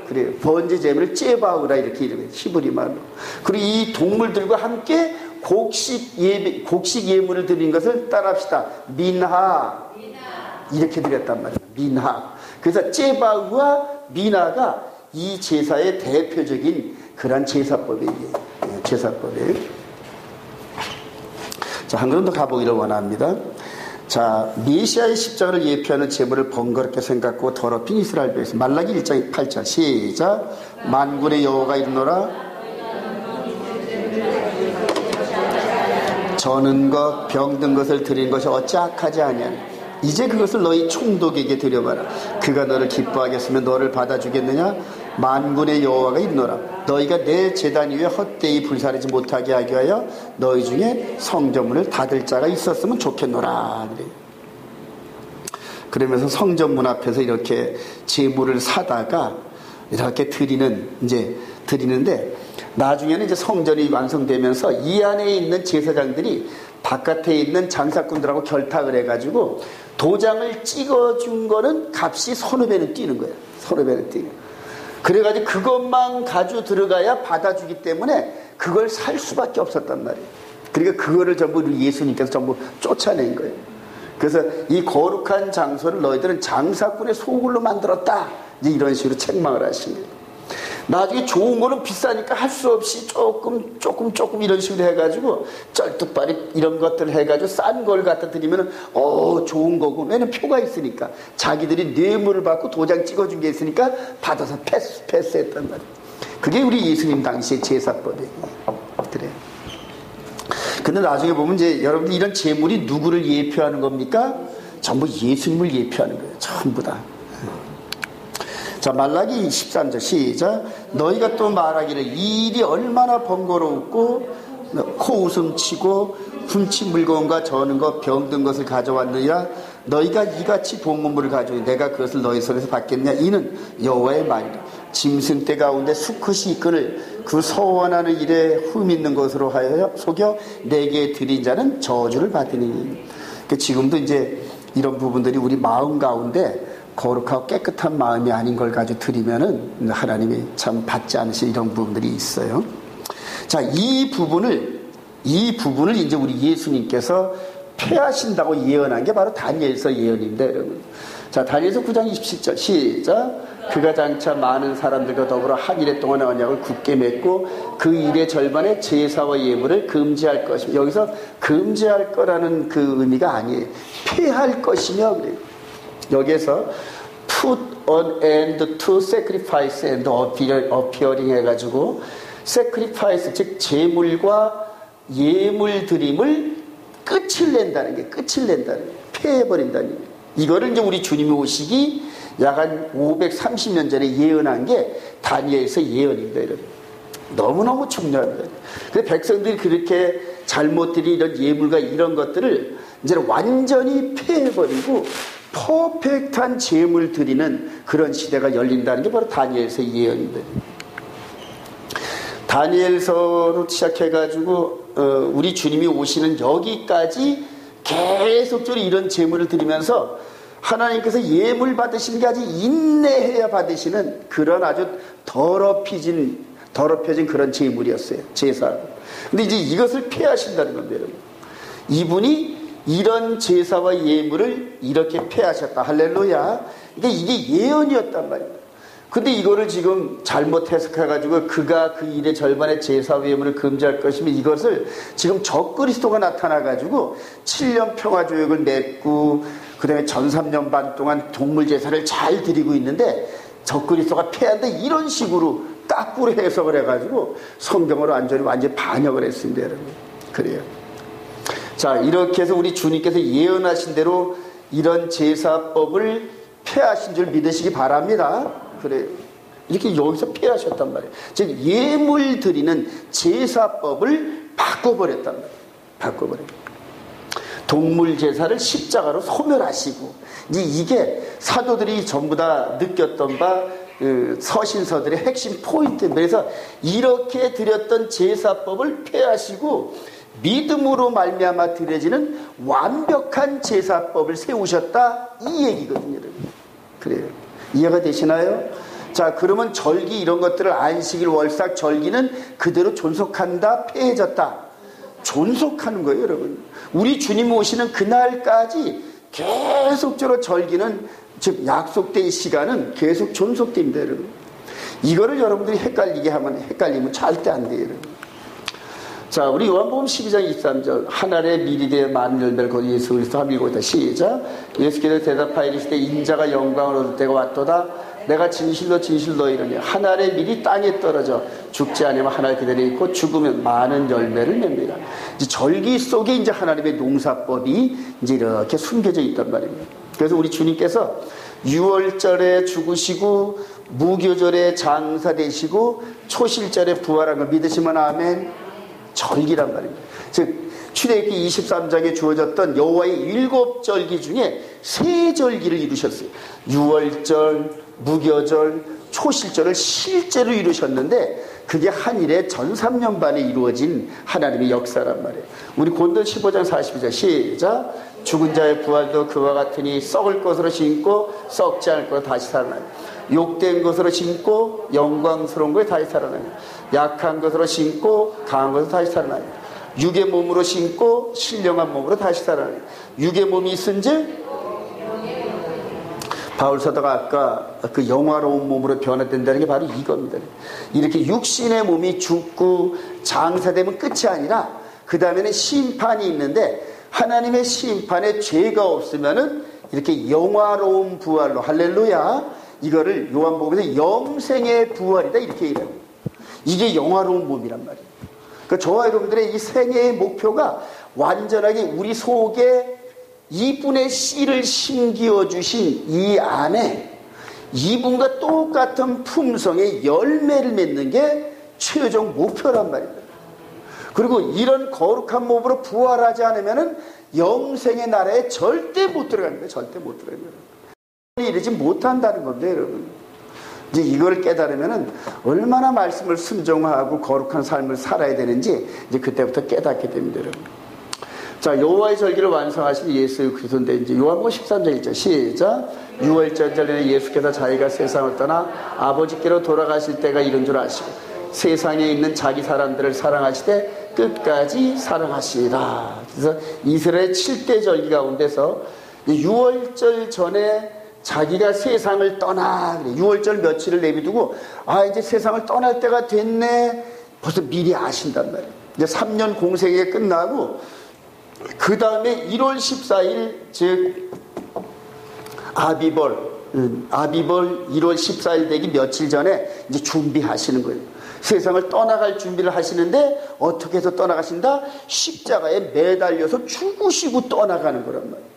그래요. 번제 제물을 째바흐라 이렇게 이름해요. 히브리 말로. 그리고 이 동물들과 함께 곡식 예물을 드린 것을 따라합시다. 민하. 이렇게 드렸단 말이에요. 민하. 그래서 째바흐와 민하가 이 제사의 대표적인 그런 제사법이에요. 제사법이에요. 자, 한 걸음 더 가보기를 원합니다. 자, 메시아의 십자가를 예표하는 제물을 번거롭게 생각하고 더럽힌 이스라엘 백성. 말라기 1장 8절 시작. 만군의 여호와가 이르노라. 저는 것 병든 것을 드린 것이 어찌 악하지 아니하냐. 이제 그것을 너희 총독에게 드려봐라. 그가 너를 기뻐하겠으면 너를 받아주겠느냐. 만군의 여호와가 이르노라. 너희가 내 제단 위에 헛되이 불사르지 못하게 하기 위하여 너희 중에 성전문을 닫을 자가 있었으면 좋겠노라. 그러면서 성전문 앞에서 이렇게 제물을 사다가 이렇게 드리는데, 나중에는 이제 성전이 완성되면서 이 안에 있는 제사장들이 바깥에 있는 장사꾼들하고 결탁을 해가지고 도장을 찍어준 거는 값이 서너 배는 뛰는 거예요. 서너 배는 뛰는 거예요. 그래가지고 그것만 가지고 들어가야 받아주기 때문에 그걸 살 수밖에 없었단 말이에요. 그러니까 그거를 전부 예수님께서 전부 쫓아낸 거예요. 그래서 이 거룩한 장소를 너희들은 장사꾼의 소굴로 만들었다. 이제 이런 식으로 책망을 하신 거예요. 나중에 좋은 거는 비싸니까 할 수 없이 조금 이런 식으로 해가지고 쩔뚝발이 이런 것들을 해가지고 싼 걸 갖다 드리면 좋은 거고, 왜냐면 표가 있으니까 자기들이 뇌물을 받고 도장 찍어준 게 있으니까 받아서 패스했단 말이에요. 그게 우리 예수님 당시의 제사법이에요. 그래요. 근데 나중에 보면 이제 여러분들 이런 제물이 누구를 예표하는 겁니까? 전부 예수님을 예표하는 거예요. 전부 다. 자, 말라기 13절 시작. 너희가 또 말하기를 이 일이 얼마나 번거롭고 코웃음 치고 훔친 물건과 저는 것 병든 것을 가져왔느냐. 너희가 이같이 봉헌물을 가져오니 내가 그것을 너희 손에서 받겠냐. 이는 여호와의 말이라. 짐승 떼 가운데 수컷이 이끈을 그 서원하는 일에 흠 있는 것으로 하여 속여 내게 드린 자는 저주를 받으니. 지금도 이제 이런 부분들이 우리 마음 가운데 거룩하고 깨끗한 마음이 아닌 걸 가지고 드리면은 하나님이 참 받지 않으실 이런 부분들이 있어요. 자, 이 부분을 이제 우리 예수님께서 폐하신다고 예언한 게 바로 다니엘서 예언인데, 여러분. 자, 다니엘서 9장 27절 시작. 그가 장차 많은 사람들과 더불어 한 일해 동안 언약을 굳게 맺고 그 일의 절반에 제사와 예물을 금지할 것이며, 여기서 금지할 거라는 그 의미가 아니에요. 폐할 것이며 그래요. 여기에서 put an end to sacrifice and appearing 해가지고 sacrifice, 즉 제물과 예물 드림을 끝을 낸다는 게, 폐해버린다는 게. 이거를 이제 우리 주님이 오시기 약 한 530년 전에 예언한 게 다니엘서 예언입니다. 여러분. 너무너무 중요합니다. 그래서 백성들이 그렇게 잘못 드린 이런 예물과 이런 것들을 이제 완전히 폐해버리고 퍼펙트한 제물 드리는 그런 시대가 열린다는 게 바로 다니엘서의 예언인데, 다니엘서로 시작해가지고 우리 주님이 오시는 여기까지 계속적으로 이런 제물을 드리면서 하나님께서 예물 받으시는 게 아주 인내해야 받으시는 그런 아주 더럽혀진 그런 제물이었어요. 제사. 근데 이제 이것을 폐하신다는 겁니다, 여러분. 이분이 이런 제사와 예물을 이렇게 폐하셨다. 할렐루야. 그러니까 이게 예언이었단 말입니다. 근데 이거를 지금 잘못 해석해가지고 그가 그 일의 절반의 제사와 예물을 금지할 것이면 이것을 지금 적그리스도가 나타나가지고 7년 평화조약을 맺고 그 다음에 전 3년 반 동안 동물 제사를 잘 드리고 있는데 적그리스도가 폐한다 이런 식으로 까꾸로 해석을 해가지고 성경으로 완전히 반역을 했습니다, 여러분. 그래요. 자, 이렇게 해서 우리 주님께서 예언하신 대로 이런 제사법을 폐하신 줄 믿으시기 바랍니다. 그래요. 이렇게 여기서 폐하셨단 말이에요. 즉 예물 드리는 제사법을 바꿔버렸단 말이에요. 바꿔버려요. 동물 제사를 십자가로 소멸하시고, 이제 이게 사도들이 전부 다 느꼈던 바 서신서들의 핵심 포인트입니다. 그래서 이렇게 드렸던 제사법을 폐하시고 믿음으로 말미암아 드려지는 완벽한 제사법을 세우셨다, 이 얘기거든요, 여러분. 그래요. 이해가 되시나요? 자, 그러면 절기 이런 것들을 안식일, 월삭, 절기는 그대로 존속한다, 폐해졌다. 존속하는 거예요, 여러분. 우리 주님 오시는 그날까지 계속적으로 절기는, 즉 약속된 시간은 계속 존속됩니다, 여러분. 이거를 여러분들이 헷갈리면 절대 안 돼요, 여러분. 자, 우리 요한복음 12장 23절. 한 알에 미리되어 많은 열매를 거둔 예수 그리스도 하밀고 있다. 시작. 예수께서 대답하여 이르시되 인자가 영광을 얻을 때가 왔도다. 내가 진실로 이르노니 한 알에 미리 땅에 떨어져 죽지 않으면 한 알 그대로 있고 죽으면 많은 열매를 냅니다. 이제 절기 속에 이제 하나님의 농사법이 이제 이렇게 숨겨져 있단 말입니다. 그래서 우리 주님께서 6월절에 죽으시고 무교절에 장사되시고 초실절에 부활한 걸 믿으시면 아멘. 절기란 말입니다. 즉 출애굽기 23장에 주어졌던 여호와의 7절기 중에 3절기를 이루셨어요. 6월절, 무교절, 초실절을 실제로 이루셨는데 그게 한 일에 전 3년 반에 이루어진 하나님의 역사란 말이에요. 우리 고린도 15장 42절 시작. 죽은 자의 부활도 그와 같으니 썩을 것으로 심고 썩지 않을 것으로 다시 살아나요. 욕된 것으로 심고 영광스러운 것에 다시 살아나요. 약한 것으로 심고 강한 것으로 다시 살아나요. 육의 몸으로 심고 신령한 몸으로 다시 살아나요. 육의 몸이 있은즉 바울 사도가 아까 그 영화로운 몸으로 변화된다는 게 바로 이겁니다. 이렇게 육신의 몸이 죽고 장사되면 끝이 아니라 그 다음에는 심판이 있는데 하나님의 심판에 죄가 없으면은 이렇게 영화로운 부활로, 할렐루야, 이거를 요한복음에서 영생의 부활이다 이렇게 얘기합니다. 이게 영화로운 몸이란 말이에요. 그러니까 저와 여러분들의 이 생애의 목표가 완전하게 우리 속에 이분의 씨를 심기어 주신 이 안에 이분과 똑같은 품성의 열매를 맺는 게 최종 목표란 말입니다. 그리고 이런 거룩한 몸으로 부활하지 않으면 영생의 나라에 절대 못 들어갑니다. 절대 못 들어갑니다. 이러지 못한다는 건데, 여러분. 이제 이걸 깨달으면 얼마나 말씀을 순종하고 거룩한 삶을 살아야 되는지 이제 그때부터 깨닫게 됩니다, 여러분. 자, 여호와의 절기를 완성하신 예수 그리스도인데, 이제 요한복음 13장 1절 시작. 6월절 전에 예수께서 자기가 세상을 떠나 아버지께로 돌아가실 때가 이른 줄 아시고 세상에 있는 자기 사람들을 사랑하시되 끝까지 사랑하시리라. 그래서 이스라엘 7대 절기 가운데서 6월절 전에 자기가 세상을 떠나, 6월절 며칠을 내비두고 이제 세상을 떠날 때가 됐네, 벌써 미리 아신단 말이에요. 이제 3년 공생이 끝나고 그 다음에 1월 14일 즉 아비벌 1월 14일 되기 며칠 전에 이제 준비하시는 거예요. 세상을 떠나갈 준비를 하시는데 어떻게 해서 떠나가신다? 십자가에 매달려서 죽으시고 떠나가는 거란 말이에요.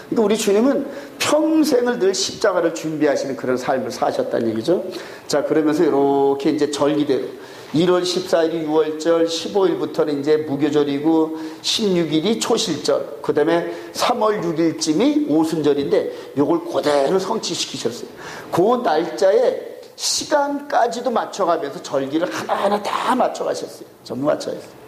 그러니까 우리 주님은 평생을 늘 십자가를 준비하시는 그런 삶을 사셨다는 얘기죠. 자, 그러면서 이렇게 이제 절기대로 1월 14일이 6월절, 15일부터는 이제 무교절이고 16일이 초실절, 그 다음에 3월 6일쯤이 오순절인데 요걸 그대로 성취시키셨어요. 그 날짜에 시간까지도 맞춰가면서 절기를 하나하나 다 맞춰가셨어요. 전부 맞춰가셨어요.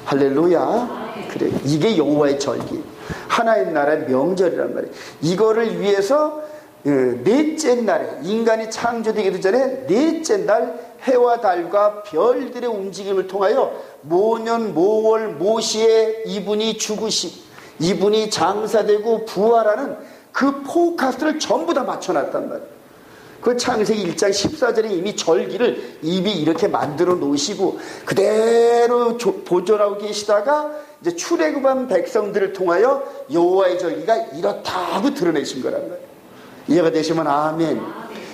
할렐루야. 그래, 이게 여호와의 절기, 하나님 나라의 명절이란 말이에요. 이거를 위해서 넷째 날에, 인간이 창조되기도 전에 넷째 날 해와 달과 별들의 움직임을 통하여 모년 모월 모시에 이분이 죽으시고 이분이 장사되고 부활하는 그 포커스를 전부 다 맞춰놨단 말이에요. 그 창세기 1장 14절에 이미 절기를 이미 이렇게 만들어 놓으시고 그대로 보존하고 계시다가 이제 출애굽한 백성들을 통하여 여호와의 절기가 이렇다고 드러내신 거란 말이에요. 이해가 되시면 아멘.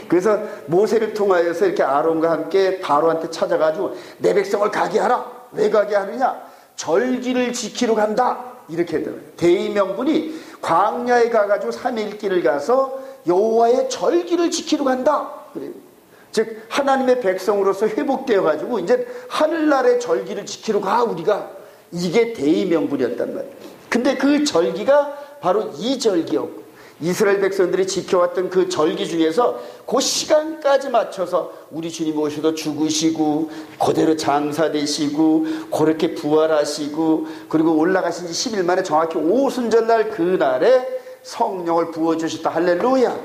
그래서 모세를 통하여서 이렇게 아론과 함께 바로한테 찾아가지고 내 백성을 가게 하라. 왜 가게 하느냐? 절기를 지키러 간다. 이렇게 되더라고요. 대의명분이 광야에 가가지고 3일 길을 가서 여호와의 절기를 지키러 간다. 그래요. 즉 하나님의 백성으로서 회복되어 가지고 이제 하늘나라의 절기를 지키러 가 우리가. 이게 대의명분이었단 말이에요. 근데 그 절기가 바로 이 절기였고 이스라엘 백성들이 지켜왔던 그 절기 중에서 그 시간까지 맞춰서 우리 주님 오셔서 죽으시고 그대로 장사되시고 그렇게 부활하시고 그리고 올라가신 지 10일 만에 정확히 오순절날 그날에 성령을 부어주셨다. 할렐루야.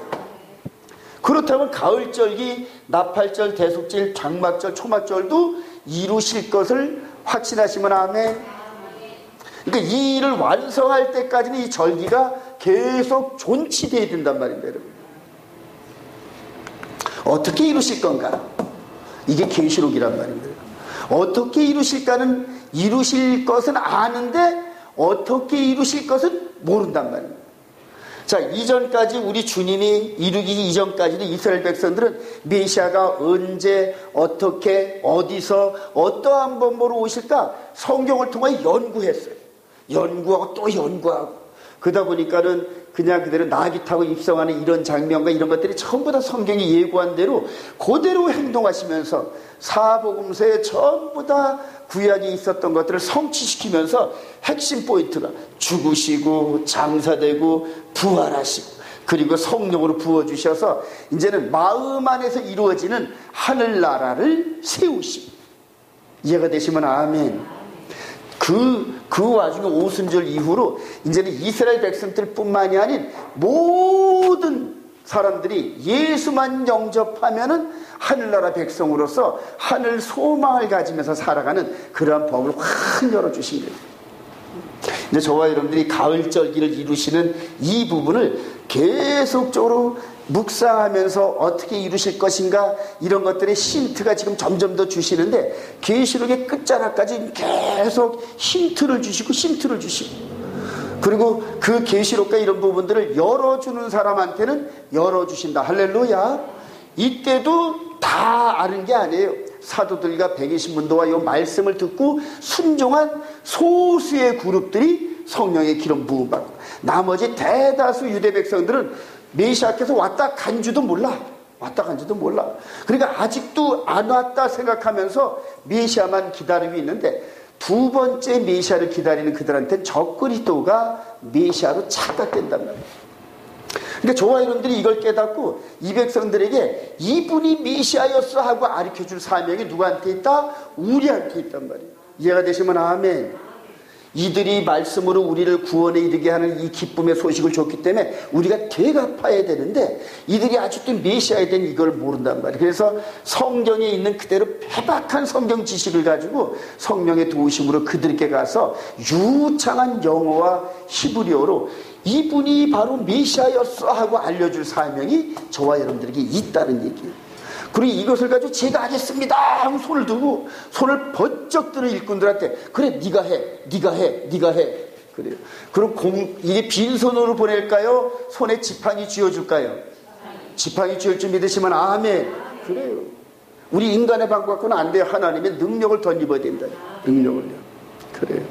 그렇다면 가을절기, 나팔절, 대속절, 장막절, 초막절도 이루실 것을 확신하시면 아멘. 그러니까 이 일을 완성할 때까지는 이 절기가 계속 존치되어야 된단 말입니다. 여러분. 어떻게 이루실 건가? 이게 계시록이란 말입니다. 어떻게 이루실까는 이루실 것은 아는데 어떻게 이루실 것은 모른단 말입니다. 자, 이전까지 우리 주님이 이루기 이전까지는 이스라엘 백성들은 메시아가 언제 어떻게 어디서 어떠한 방법으로 오실까 성경을 통해 연구했어요. 연구하고 또 연구하고 그러다 보니까는 그냥 그대로 나귀 타고 입성하는 이런 장면과 이런 것들이 전부 다 성경이 예고한 대로 그대로 행동하시면서 사복음서에 전부 다 구약이 있었던 것들을 성취시키면서 핵심 포인트가 죽으시고 장사되고 부활하시고 그리고 성령으로 부어주셔서 이제는 마음 안에서 이루어지는 하늘나라를 세우시고. 이해가 되시면 아멘. 그 와중에 오순절 이후로 이제는 이스라엘 백성들 뿐만이 아닌 모든 사람들이 예수만 영접하면은 하늘나라 백성으로서 하늘 소망을 가지면서 살아가는 그러한 법을 확 열어주신 거예요. 이제 저와 여러분들이 가을절기를 이루시는 이 부분을 계속적으로 묵상하면서 어떻게 이루실 것인가 이런 것들의 힌트가 지금 점점 더 주시는데 계시록의 끝자락까지 계속 힌트를 주시고 그리고 그 계시록과 이런 부분들을 열어주는 사람한테는 열어주신다. 할렐루야. 이때도 다 아는 게 아니에요. 사도들과 120문도와 이 말씀을 듣고 순종한 소수의 그룹들이 성령의 기름 부음 받고 나머지 대다수 유대 백성들은 메시아께서 왔다 간지도 몰라. 그러니까 아직도 안 왔다 생각하면서 메시아만 기다리고 있는데 두 번째 메시아를 기다리는 그들한테는 적그리스도가 메시아로 착각된단 말이에요. 그러니까 저와 여러분들이 이걸 깨닫고 이 백성들에게 이분이 메시아였어 하고 가르쳐줄 사명이 누구한테 있다? 우리한테 있단 말이에요. 이해가 되시면 아멘. 이들이 말씀으로 우리를 구원에 이르게 하는 이 기쁨의 소식을 줬기 때문에 우리가 되갚아야 되는데 이들이 아직도 메시아에 대한 이걸 모른단 말이에요. 그래서 성경에 있는 그대로 빼박한 성경 지식을 가지고 성령의 도우심으로 그들께 가서 유창한 영어와 히브리어로 이분이 바로 메시아였어 하고 알려줄 사명이 저와 여러분들에게 있다는 얘기예요. 그리고 이것을 가지고 제가 하겠습니다 하고 손을 들고 손을 번쩍 드는 일꾼들한테 그래 네가 해 그래요. 그럼 이게 빈손으로 보낼까요? 손에 지팡이 쥐어줄까요? 지팡이 쥐을 줄 믿으시면 아멘. 그래요. 우리 인간의 방법 갖고는 안 돼요. 하나님의 능력을 덧입어야 된다. 능력을요. 그래요.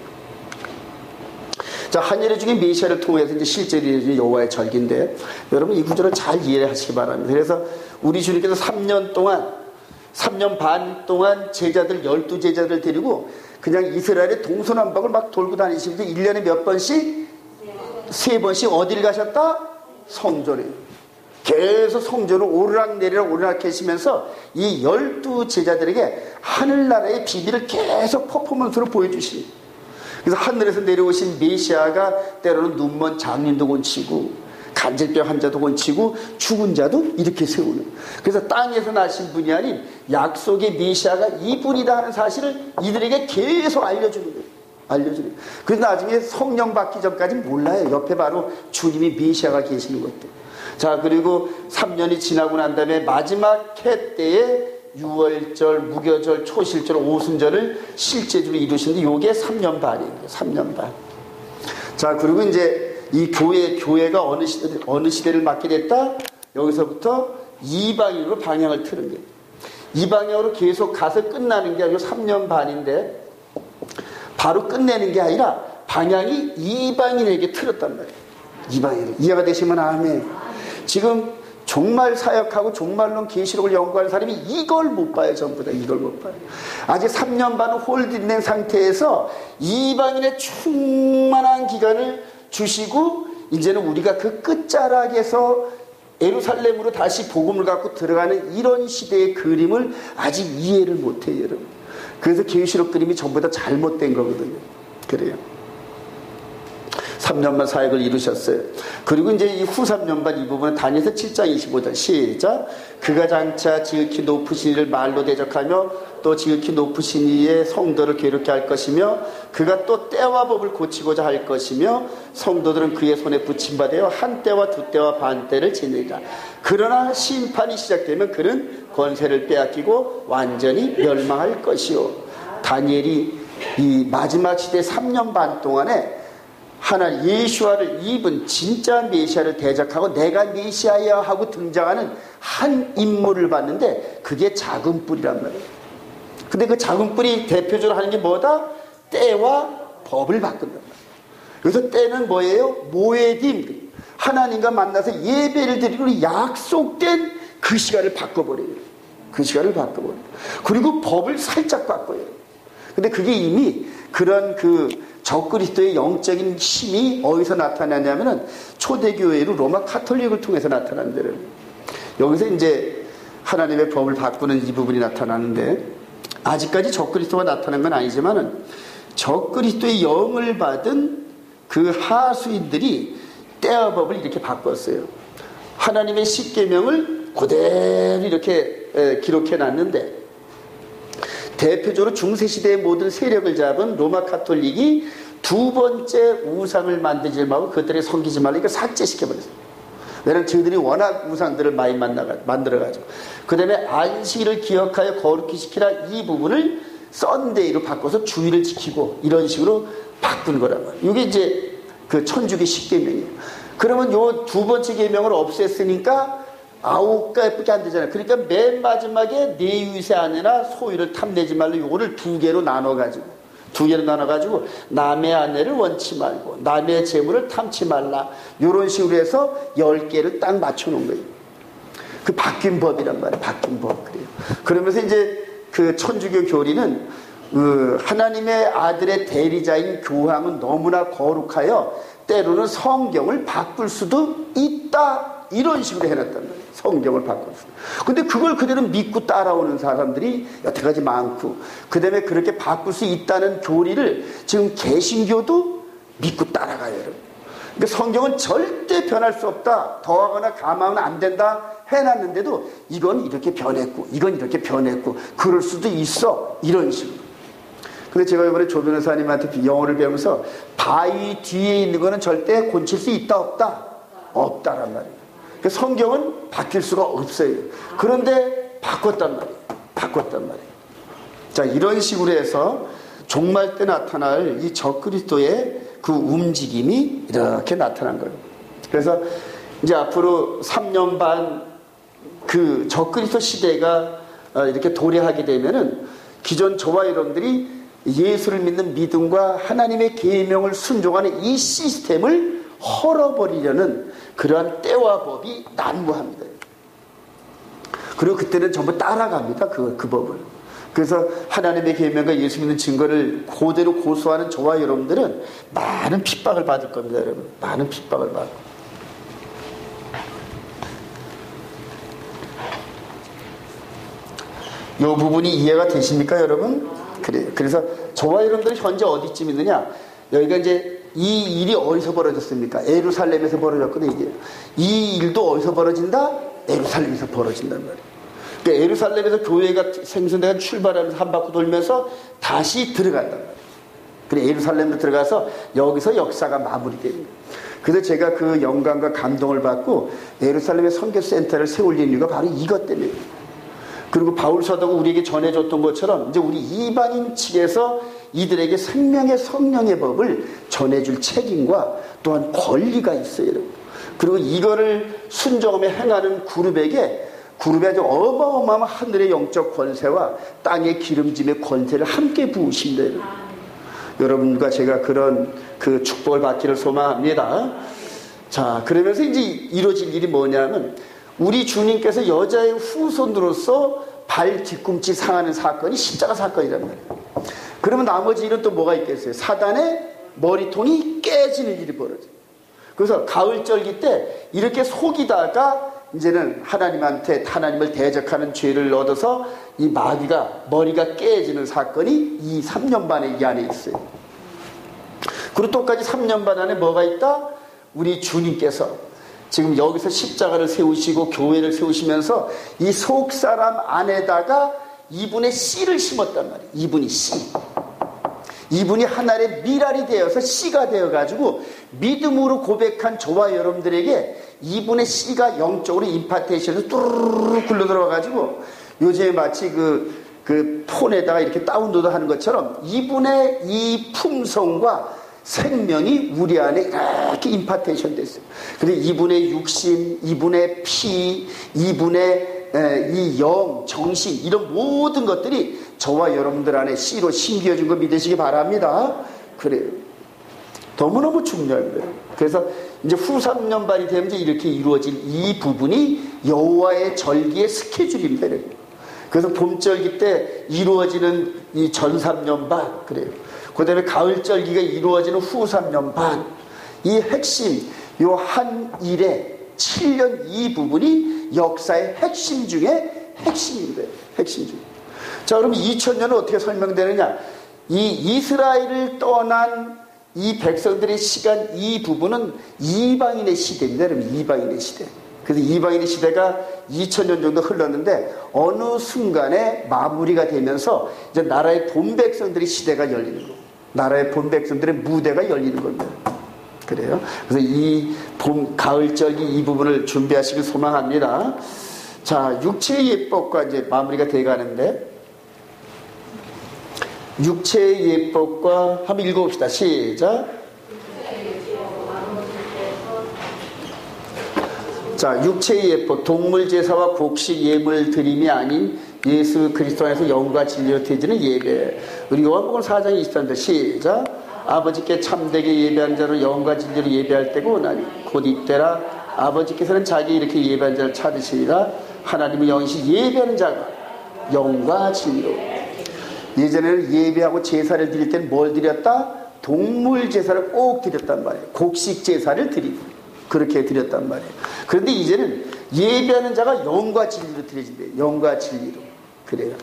자, 한예례 중에 메시아를 통해서 이제 실제로 여호와의 절기인데 여러분 이 구절을 잘 이해하시기 바랍니다. 그래서 우리 주님께서 3년 동안 3년 반 동안 제자들 12제자들 데리고 그냥 이스라엘의 동서남북을 막 돌고 다니시면서 1년에 몇 번씩? 3번씩 어딜 가셨다? 성전에. 계속 성전을 오르락내리락 계시면서 이 12제자들에게 하늘나라의 비밀을 계속 퍼포먼스로 보여주시니, 그래서 하늘에서 내려오신 메시아가 때로는 눈먼 장님도 고치고 간질병 환자도 고치고 죽은 자도 이렇게 세우는, 그래서 땅에서 나신 분이 아닌 약속의 메시아가 이분이다 하는 사실을 이들에게 계속 알려주는 거예요. 알려주는 거예요. 그래서 나중에 성령 받기 전까지 몰라요. 옆에 바로 주님이 메시아가 계시는 것도. 자, 그리고 3년이 지나고 난 다음에 마지막 해 때에 유월절, 무교절, 초실절, 오순절을 실제적으로 이루시는데 요게 3년 반이에요. 3년 반. 자, 그리고 이제 이 교회가 어느 시대를 맞게 됐다? 여기서부터 이방인으로 방향을 트는 거예요. 이방향으로 계속 가서 끝나는 게 아니고 3년 반인데 바로 끝내는 게 아니라 방향이 이방인에게 틀었단 말이에요. 이방인. 이해가 되시면 아멘. 지금 종말 사역하고 종말론 계시록을 연구하는 사람이 이걸 못 봐요. 전부 다 이걸 못 봐요. 아직 3년 반은 홀딩된 상태에서 이방인의 충만한 기간을 주시고 이제는 우리가 그 끝자락에서 예루살렘으로 다시 복음을 갖고 들어가는 이런 시대의 그림을 아직 이해를 못해요, 여러분. 그래서 계시록 그림이 전부 다 잘못된 거거든요. 그래요. 3년반 사역을 이루셨어요. 그리고 이제 이 후 3년반 이 부분은 다니엘서 7장 25절 시작. 그가 장차 지극히 높으신 이를 말로 대적하며 또 지극히 높으신 이의 성도를 괴롭게 할 것이며 그가 또 때와 법을 고치고자 할 것이며 성도들은 그의 손에 붙임받아 한 때와 두 때와 반 때를 지내리라. 그러나 심판이 시작되면 그는 권세를 빼앗기고 완전히 멸망할 것이요. 다니엘이 이 마지막 시대 3년 반 동안에 하나님 예수와를 입은 진짜 메시아를 대적하고 내가 메시아야 하고 등장하는 한 인물을 봤는데 그게 작은 뿔이란 말이에요. 근데 그 작은 뿔이 대표적으로 하는 게 뭐다? 때와 법을 바꾼단 말이에요. 그래서 때는 뭐예요? 모에딤. 하나님과 만나서 예배를 드리고 약속된 그 시간을 바꿔버려요. 그 시간을 바꿔버려요. 그리고 법을 살짝 바꿔요. 근데 그게 이미 그런 그 적그리스도의 영적인 힘이 어디서 나타나냐면은 초대교회로 로마 카톨릭을 통해서 나타나는 데를. 여기서 이제 하나님의 법을 바꾸는 이 부분이 나타나는데 아직까지 적그리스도가 나타난 건 아니지만은 적그리스도의 영을 받은 그 하수인들이 때와 법을 이렇게 바꿨어요. 하나님의 십계명을 그대로 이렇게 기록해 놨는데 대표적으로 중세시대의 모든 세력을 잡은 로마 카톨릭이 두 번째 우상을 만들지 말고 그들을 섬기지 말고 이걸 삭제시켜버렸어요. 왜냐하면 저희들이 워낙 우상들을 많이 만들어가지고. 그 다음에 안식일을 기억하여 거룩히 지키라 이 부분을 썬데이로 바꿔서 주일을 지키고 이런 식으로 바꾼 거란 말이에요. 이게 이제 그 천주교 십계명이에요. 그러면 요 두 번째 계명을 없앴으니까 9가지밖에 안 되잖아요. 그러니까 맨 마지막에 내 이웃의 아내나 소유를 탐내지 말로 요거를 두 개로 나눠가지고 남의 아내를 원치 말고 남의 재물을 탐치 말라. 요런 식으로 해서 10개를 딱 맞춰놓은 거예요. 그 바뀐 법이란 말이에요. 바뀐 법. 그래요. 그러면서 이제 그 천주교 교리는 하나님의 아들의 대리자인 교황은 너무나 거룩하여 때로는 성경을 바꿀 수도 있다. 이런 식으로 해놨단 말이에요. 성경을 바꿀 수. 근데 그걸 그대로 믿고 따라오는 사람들이 여태까지 많고, 그 다음에 그렇게 바꿀 수 있다는 교리를 지금 개신교도 믿고 따라가요, 여러분. 그러니까 성경은 절대 변할 수 없다. 더하거나 감하면 안 된다. 해놨는데도 이건 이렇게 변했고, 이건 이렇게 변했고, 그럴 수도 있어. 이런 식으로. 근데 제가 이번에 조 변호사님한테 영어를 배우면서 바위 뒤에 있는 거는 절대 고칠 수 있다, 없다? 없다란 말이에요. 성경은 바뀔 수가 없어요. 그런데 바꿨단 말이에요. 자, 이런 식으로 해서 종말 때 나타날 이 적그리스도의 그 움직임이 이렇게 나타난 거예요. 그래서 이제 앞으로 3년 반 그 적그리스도 시대가 이렇게 도래하게 되면은 기존 저와 여러분들이 예수를 믿는 믿음과 하나님의 계명을 순종하는 이 시스템을 헐어버리려는 그러한 때와 법이 난무합니다. 그리고 그때는 전부 따라갑니다. 그 법을. 그래서 하나님의 계명과 예수 믿는 증거를 그대로 고수하는 저와 여러분들은 많은 핍박을 받을 겁니다. 여러분, 많은 핍박을 받고. 이 부분이 이해가 되십니까, 여러분? 그래요. 그래서 저와 여러분들이 현재 어디쯤 있느냐? 여기가 이제 이 일이 어디서 벌어졌습니까? 예루살렘에서 벌어졌거든요, 이게. 이 일도 어디서 벌어진다? 예루살렘에서 벌어진단 말이에요. 그러니까 예루살렘에서 교회가 생성돼서 출발하면서 한 바퀴 돌면서 다시 들어간단 말이에요. 그래, 예루살렘으로 들어가서 여기서 역사가 마무리됩니다. 그래서 제가 그 영광과 감동을 받고 예루살렘의 선교센터를 세울 이유가 바로 이것 때문이에요. 그리고 바울 사도가 우리에게 전해줬던 것처럼 이제 우리 이방인 측에서 이들에게 생명의 성령의 법을 전해줄 책임과 또한 권리가 있어요. 그리고 이거를 순종하며 행하는 그룹에게 아주 어마어마한 하늘의 영적 권세와 땅의 기름짐의 권세를 함께 부으신다. 여러분과 제가 그런 그 축복을 받기를 소망합니다. 자, 그러면서 이제 이루어질 일이 뭐냐면 우리 주님께서 여자의 후손으로서 발 뒤꿈치 상하는 사건이 십자가 사건이란 말이에요. 그러면 나머지 일은 또 뭐가 있겠어요? 사단의 머리통이 깨지는 일이 벌어져요. 그래서 가을절기 때 이렇게 속이다가 이제는 하나님을 대적하는 죄를 얻어서 이 마귀가 머리가 깨지는 사건이 이 3년 반의 이 안에 있어요. 그리고 똑같이 3년 반 안에 뭐가 있다? 우리 주님께서 지금 여기서 십자가를 세우시고 교회를 세우시면서 이 속사람 안에다가 이분의 씨를 심었단 말이에요. 이분이 씨. 이분이 하나의 미랄이 되어서 씨가 되어가지고 믿음으로 고백한 저와 여러분들에게 이분의 씨가 영적으로 임파테이션에서 뚜루루루 굴러들어가가지고 요즘에 마치 그 폰에다가 이렇게 다운로드 하는 것처럼 이분의 이 품성과 생명이 우리 안에 이렇게 임파테이션 됐어요. 그래서 이분의 육신, 이분의 피, 이분의 이 영, 정신 이런 모든 것들이 저와 여러분들 안에 씨로 심겨진 거 믿으시기 바랍니다. 그래요. 너무너무 중요합니다. 그래서 이제 후 3년 반이 되면 이제 이렇게 이루어질 이 부분이 여호와의 절기의 스케줄입니다. 그래서 봄절기 때 이루어지는 이 전 3년 반, 그래요. 그 다음에 가을절기가 이루어지는 후 3년 반, 이 핵심, 요 한 일에 7년 이 부분이 역사의 핵심 중에 핵심입니다. 핵심 중에. 자, 그럼 2000년은 어떻게 설명되느냐? 이 이스라엘을 떠난 이 백성들의 시간 이 부분은 이방인의 시대입니다. 여러분, 이방인의 시대. 그래서 이방인의 시대가 2000년 정도 흘렀는데 어느 순간에 마무리가 되면서 이제 나라의 본 백성들의 시대가 열리는 거예요. 나라의 본 백성들의 무대가 열리는 겁니다. 그래요. 그래서 이 봄, 가을절기 이 부분을 준비하시길 소망합니다. 자, 육체의 예법과 이제 마무리가 돼 가는데 육체의 예법과 한번 읽어봅시다. 시작. 자, 육체의 예법, 동물 제사와 곡식 예물 드림이 아닌 예수 그리스도 안에서 영과 진리로 드리는 예배. 우리 요한복음 4장 23절 시작. 아버지께 참되게 예배한 자로 영과 진리로 예배할 때가 오나니 곧 이때라. 아버지께서는 자기 이렇게 예배한 자를 찾으시리라. 하나님의 영이시 예배하는 자가 영과 진리로. 예전에는 예배하고 제사를 드릴 때는 뭘 드렸다? 동물 제사를 꼭 드렸단 말이에요. 곡식 제사를 드리고 그렇게 드렸단 말이에요. 그런데 이제는 예배하는 자가 영과 진리로 드려진대요. 영과 진리로. 그래요.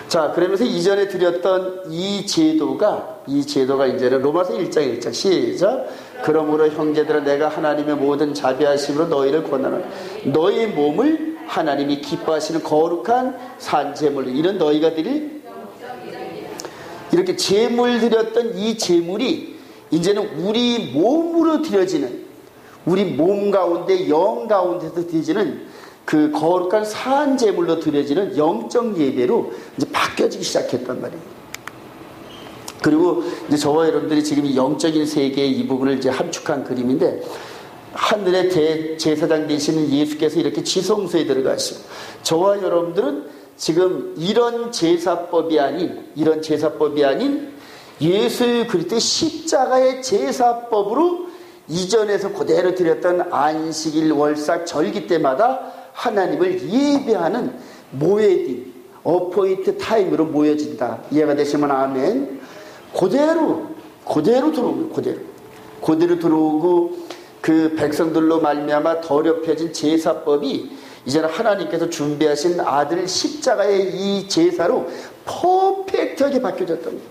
자, 그러면서 이전에 드렸던 이 제도가 이제는 로마서 1장 1절 시작. 그러므로 형제들아 내가 하나님의 모든 자비하심으로 너희를 권하노니 너희 몸을 하나님이 기뻐하시는 거룩한 산제물로 이런 너희가 드릴 이렇게 제물 드렸던 이 제물이 이제는 우리 몸으로 드려지는 우리 몸 가운데 영 가운데서 드려지는 그 거룩한 산제물로 드려지는 영적 예배로 이제 바뀌어지기 시작했단 말이에요. 그리고 이제 저와 여러분들이 지금 이 영적인 세계의 이 부분을 이제 함축한 그림인데 하늘의 대제사장 되시는 예수께서 이렇게 지성소에 들어가시고 저와 여러분들은 지금 이런 제사법이 아닌 예수 그리스도의 십자가의 제사법으로 이전에서 그대로 드렸던 안식일, 월삭, 절기 때마다 하나님을 예배하는 모여진 어포인트 타임으로 모여진다. 이해가 되시면 아멘. 그대로 들어오고 그대로 들어오고 그 백성들로 말미암아 더럽혀진 제사법이 이제는 하나님께서 준비하신 아들 십자가의 이 제사로 퍼펙트하게 바뀌어졌답니다.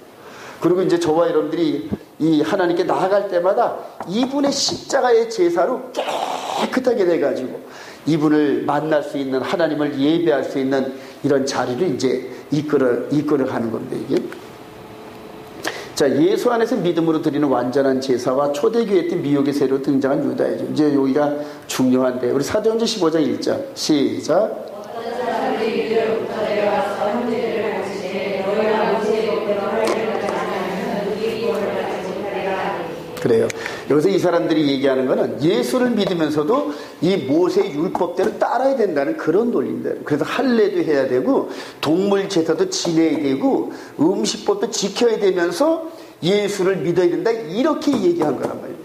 그리고 이제 저와 여러분들이 이 하나님께 나아갈 때마다 이분의 십자가의 제사로 깨끗하게 돼가지고 이분을 만날 수 있는, 하나님을 예배할 수 있는 이런 자리를 이제 이끌어가는 겁니다, 이게. 자, 예수 안에서 믿음으로 드리는 완전한 제사와 초대교회 때 미혹의 새로 등장한 유다이죠. 이제 여기가 중요한데, 우리 사도행전 15장 1절 시작. 그래요. 여기서 이 사람들이 얘기하는 거는 예수를 믿으면서도 이 모세의 율법대로 따라야 된다는 그런 논리인데, 그래서 할례도 해야 되고 동물 제사도 지내야 되고 음식법도 지켜야 되면서 예수를 믿어야 된다, 이렇게 얘기한 거란 말이에요.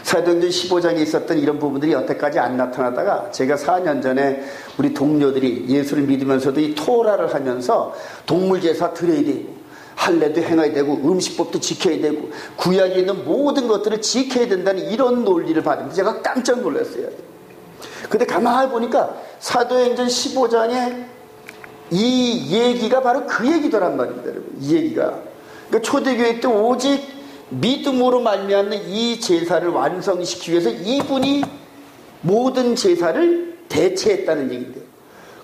사도행전 15장에 있었던 이런 부분들이 여태까지 안 나타나다가 제가 4년 전에 우리 동료들이 예수를 믿으면서도 이 토라를 하면서 동물 제사 드려야 되고 할례도 행해야 되고 음식법도 지켜야 되고 구약에 있는 모든 것들을 지켜야 된다는 이런 논리를 받으면서 제가 깜짝 놀랐어요. 근데 가만히 보니까 사도행전 15장에 이 얘기가 바로 그 얘기더란 말입니다, 여러분. 이 얘기가. 그러니까 초대교회 때 오직 믿음으로 말미암는 이 제사를 완성시키기 위해서 이분이 모든 제사를 대체했다는 얘기인데요.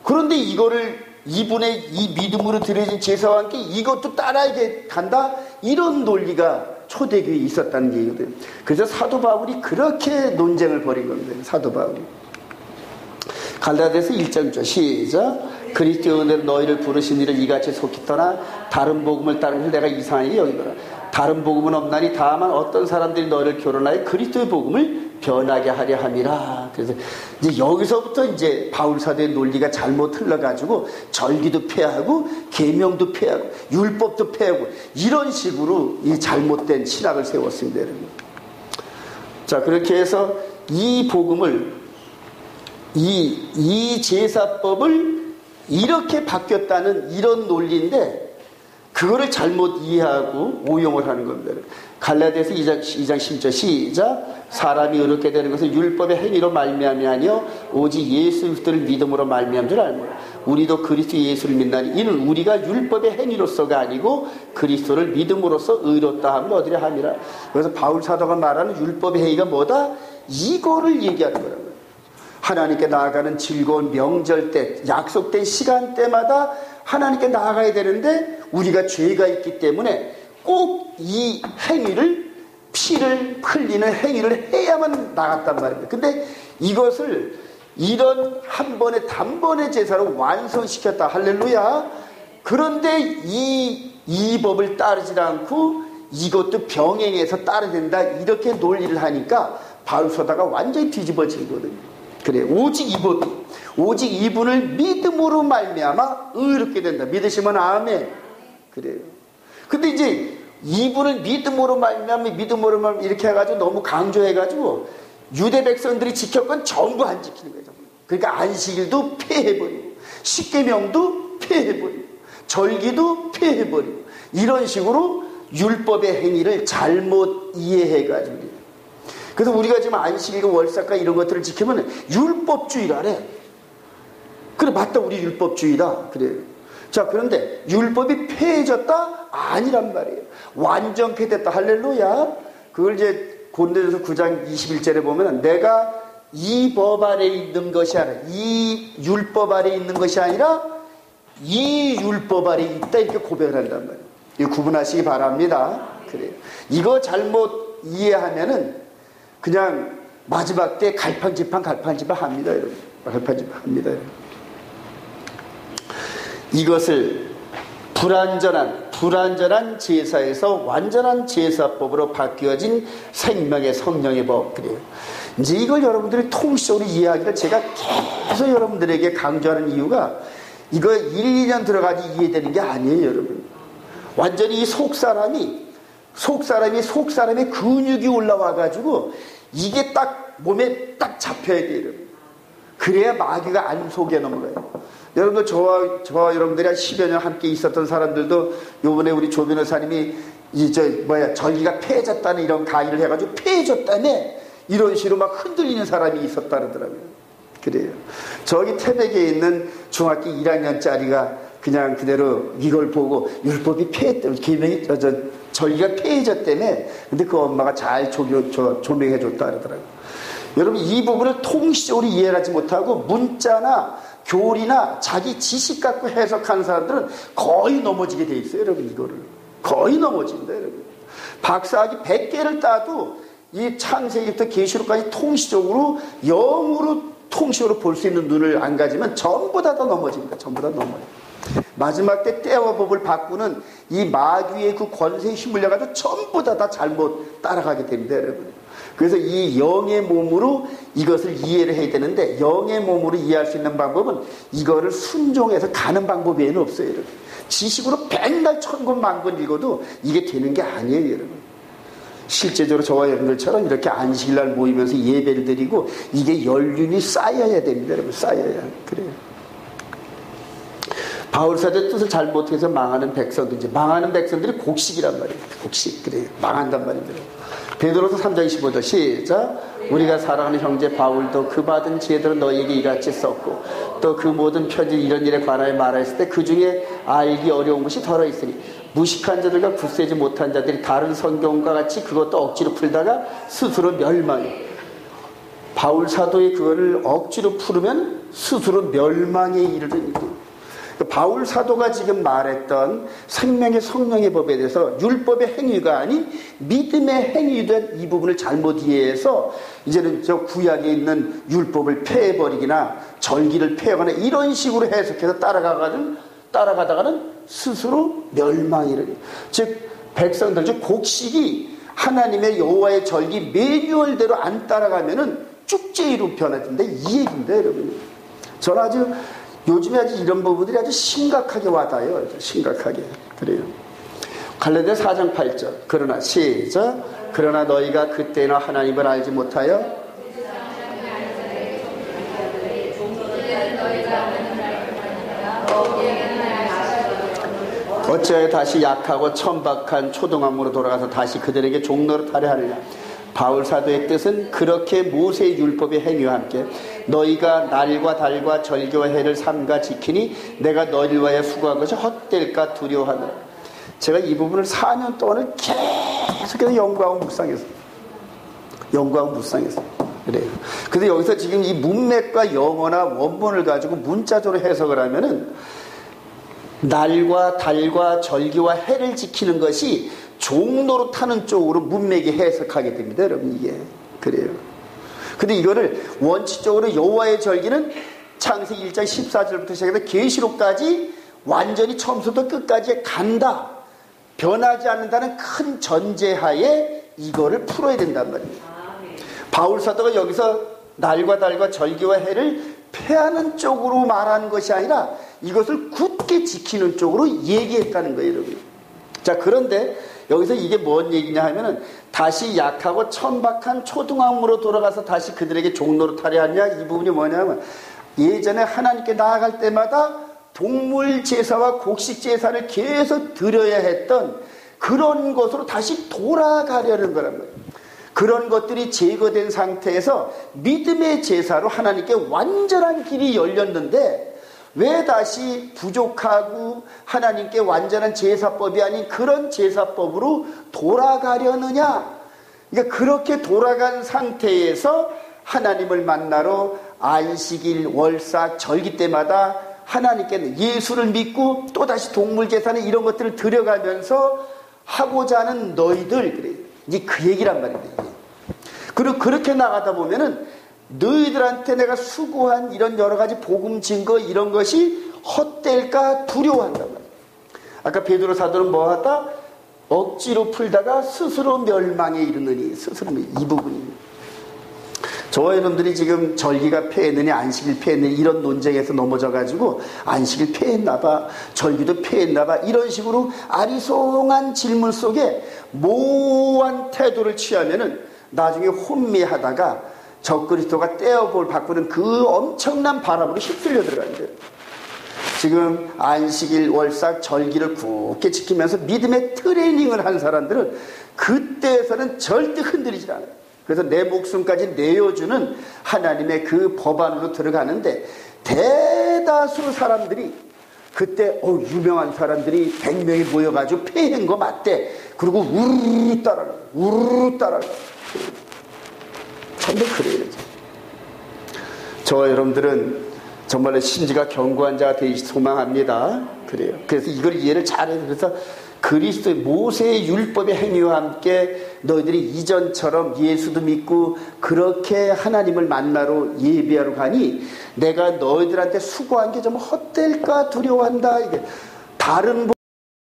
그런데 이거를 이분의 이 믿음으로 드려진 제사와 함께 이것도 따라야 간다, 이런 논리가 초대교회에 있었다는 얘기거든요. 그래서 사도 바울이 그렇게 논쟁을 벌인 겁니다. 사도 바울이. 갈라디아서 1장 시작. 그리스도의 은혜로 너희를 부르신 이를 이같이 속히 떠나 다른 복음을 따르는 것을 내가 이상하게 여기노라. 다른 복음은 없나니 다만 어떤 사람들이 너희를 교론하여 그리스도의 복음을 변하게 하려 함이라. 그래서 이제 여기서부터 이제 바울 사도의 논리가 잘못 흘러가지고 절기도 폐하고 계명도 폐하고 율법도 폐하고 이런 식으로 이 잘못된 신학을 세웠습니다, 여러분. 자, 그렇게 해서 이 복음을 이 제사법을 이렇게 바뀌었다는 이런 논리인데 그거를 잘못 이해하고 오용을 하는 겁니다. 갈라디아서 2장 10절 시작. 사람이 의롭게 되는 것은 율법의 행위로 말미암이 아니요 오직 예수 그리스도를 믿음으로 말미암 줄 알므로 우리도 그리스도 예수를 믿나니 이는 우리가 율법의 행위로서가 아니고 그리스도를 믿음으로써 의롭다 함을 얻으려 함이라. 그래서 바울 사도가 말하는 율법의 행위가 뭐다? 이거를 얘기하는 거라고요. 하나님께 나아가는 즐거운 명절 때, 약속된 시간대마다 하나님께 나아가야 되는데 우리가 죄가 있기 때문에 꼭 이 행위를, 피를 흘리는 행위를 해야만 나갔단 말입니다. 근데 이것을 이런 한 번의 단번의 제사로 완성시켰다. 할렐루야. 그런데 이 법을 따르지 않고 이것도 병행해서 따라야 된다, 이렇게 논리를 하니까 바울 서다가 완전히 뒤집어진 거거든요. 그래, 오직 이 법이, 오직 이분을 믿음으로 말미암아 의롭게 된다. 믿으시면 아멘. 그래요. 근데 이제 이분을 믿음으로 말미암아 이렇게 해가지고 너무 강조해가지고 유대 백성들이 지켰건 전부 안 지키는 거예요. 그러니까 안식일도 폐해버리고 십계명도 폐해버리고 절기도 폐해버리고 이런 식으로 율법의 행위를 잘못 이해해가지고. 그래서 우리가 지금 안식일과 월삭과 이런 것들을 지키면 율법주의라래. 그래, 맞다, 우리 율법주의다. 그래요. 자, 그런데 율법이 폐해졌다? 아니란 말이에요. 완전케 됐다. 할렐루야. 그걸 이제 고린도전서 9장 21절에 보면 내가 이 법 아래 있는 것이 아니라, 이 율법 아래 있는 것이 아니라 이 율법 아래 있다, 이렇게 고백을 한단 말이에요. 이거 구분하시기 바랍니다. 그래요. 이거 잘못 이해하면은 그냥 마지막 때 갈팡질팡 합니다, 여러분. 갈팡질팡 합니다, 여러분. 이것을 불완전한 제사에서 완전한 제사법으로 바뀌어진 생명의 성령의 법. 그래요. 이제 이걸 여러분들이 통시적으로 이해하기를 제가 계속 여러분들에게 강조하는 이유가 이거 1, 2년 들어가지 이해되는 게 아니에요, 여러분. 완전히 이 속사람의 근육이 올라와가지고 이게 딱 몸에 딱 잡혀야 돼요, 여러분. 그래야 마귀가 안 속에 넘어가요. 여러분들 저와 여러분들이 한 10여 년 함께 있었던 사람들도 요번에 우리 조 변호사님이 전기가 폐해졌다는 이런 강의를 해가지고 폐해졌다며 이런 식으로 막 흔들리는 사람이 있었다 그러더라고요. 그래요. 저기 태백에 있는 중학교 1학년짜리가 그냥 그대로 이걸 보고 율법이 전기가 폐해졌다며 근데 그 엄마가 잘 조명해줬다 그러더라고요. 여러분 이 부분을 통시적으로 이해하지 못하고 문자나 교리나 자기 지식 갖고 해석하는 사람들은 거의 넘어지게 돼 있어요. 여러분 이거를 거의 넘어진다. 여러분 박사학위 100개를 따도 이 창세기부터 계시록까지 통시적으로 영으로 통시적으로 볼 수 있는 눈을 안 가지면 전부 다 넘어집니다. 전부 다 넘어요. 마지막 때 때와 법을 바꾸는 이 마귀의 그 권세에 힘을려가지고 전부 다 잘못 따라가게 됩니다. 여러분. 그래서 이 영의 몸으로 이것을 이해를 해야 되는데 영의 몸으로 이해할 수 있는 방법은 이거를 순종해서 가는 방법 외에는 없어요. 여러분. 지식으로 백날 천권 만권 읽어도 이게 되는 게 아니에요. 여러분. 실제적으로 저와 여러분들처럼 이렇게 안식일날 모이면서 예배를 드리고 이게 연륜이 쌓여야 됩니다. 여러분. 쌓여야. 그래요. 바울사도의 뜻을 잘못해서 망하는 백성들이 곡식이란 말이에요. 곡식. 그래요. 망한단 말입니다. 베드로서 3장 25절 시작. 우리가 사랑하는 형제 바울도 그 받은 지혜들은 너희에게 이같이 썼고 또 그 모든 편지 이런 일에 관하여 말하였을 때 그 중에 알기 어려운 것이 덜어 있으니 무식한 자들과 굳세지 못한 자들이 다른 성경과 같이 그것도 억지로 풀다가 스스로 멸망해. 바울 사도의 그거를 억지로 풀으면 스스로 멸망에 이르는 거. 바울 사도가 지금 말했던 생명의 성령의 법에 대해서 율법의 행위가 아닌 믿음의 행위된 이 부분을 잘못 이해해서 이제는 저 구약에 있는 율법을 폐해버리기나 절기를 폐하거나 이런 식으로 해석해서 따라가다가는 스스로 멸망이 이르는. 즉 백성들 즉 곡식이 하나님의 여호와의 절기 매뉴얼대로 안 따라가면은 쭉제이로 변화된다 이 얘기입니다. 여러분. 저는 아주 요즘에 아주 이런 부분들이 아주 심각하게 와닿아요. 심각하게. 그래요. 갈라디아 4장 8절. 그러나 시작. 그러나 너희가 그때나 하나님을 알지 못하여 어찌하여 다시 약하고 천박한 초동함으로 돌아가서 다시 그들에게 종로를 타려 하느냐. 바울 사도의 뜻은 그렇게 모세의 율법의 행위와 함께 너희가 날과 달과 절기와 해를 삼가 지키니 내가 너희를 위하여 수고한 것이 헛될까 두려워하노라. 제가 이 부분을 4년 동안을 계속해서 연구하고 묵상했어요. 그래요. 근데 여기서 지금 이 문맥과 영어나 원본을 가지고 문자적으로 해석을 하면은 날과 달과 절기와 해를 지키는 것이 종로로 타는 쪽으로 문맥이 해석하게 됩니다. 여러분 이게 그래요. 근데 이거를 원칙적으로 여호와의 절기는 창세기 1장 14절부터 시작해서 계시록까지 완전히 처음부터 끝까지 간다. 변하지 않는다는 큰 전제하에 이거를 풀어야 된단 말입니다. 바울 사도가 여기서 날과 달과 절기와 해를 폐하는 쪽으로 말하는 것이 아니라 이것을 굳게 지키는 쪽으로 얘기했다는 거예요. 여러분. 자, 그런데 여기서 이게 뭔 얘기냐 하면은 다시 약하고 천박한 초등학으로 돌아가서 다시 그들에게 종로로 타려 하냐 이 부분이 뭐냐면 예전에 하나님께 나아갈 때마다 동물 제사와 곡식 제사를 계속 드려야 했던 그런 것으로 다시 돌아가려는 거란 말이에요. 그런 것들이 제거된 상태에서 믿음의 제사로 하나님께 완전한 길이 열렸는데 왜 다시 부족하고 하나님께 완전한 제사법이 아닌 그런 제사법으로 돌아가려느냐. 그러니까 그렇게 돌아간 상태에서 하나님을 만나러 안식일, 월삭, 절기 때마다 하나님께 예수를 믿고 또다시 동물제사는 이런 것들을 들여가면서 하고자 하는 너희들, 그래. 이제 그 얘기란 말입니다. 그리고 그렇게 나가다 보면은 너희들한테 내가 수고한 이런 여러 가지 복음 증거 이런 것이 헛될까 두려워한단 말이에요. 아까 베드로 사도는 뭐하다? 억지로 풀다가 스스로 멸망에 이르느니 스스로 이 부분입니다. 저와 여러분들이 지금 절기가 폐했느냐 안식일 폐했느냐 이런 논쟁에서 넘어져가지고 안식일 폐했나봐 절기도 폐했나봐 이런 식으로 아리송한 질문 속에 모호한 태도를 취하면은 나중에 혼미하다가 적그리스도가 떼어볼 바꾸는 그 엄청난 바람으로 휩쓸려 들어간대요. 지금 안식일, 월삭, 절기를 굳게 지키면서 믿음의 트레이닝을 한 사람들은 그때에서는 절대 흔들리지 않아요. 그래서 내 목숨까지 내어주는 하나님의 그 법 안으로 들어가는데, 대다수 사람들이 그때 유명한 사람들이 100명이 모여가지고 패한 거 맞대. 그리고 우르르 따라가, 우르르 따라가. 전부 그래요. 저와 여러분들은 정말로 신지가 견고한 자가 되시기 소망합니다. 그래요. 그래서 이걸 이해를 잘해요. 그래서 그리스도의 모세의 율법의 행위와 함께 너희들이 이전처럼 예수도 믿고 그렇게 하나님을 만나러 예배하러 가니 내가 너희들한테 수고한 게 좀 헛될까 두려워한다. 이게 다른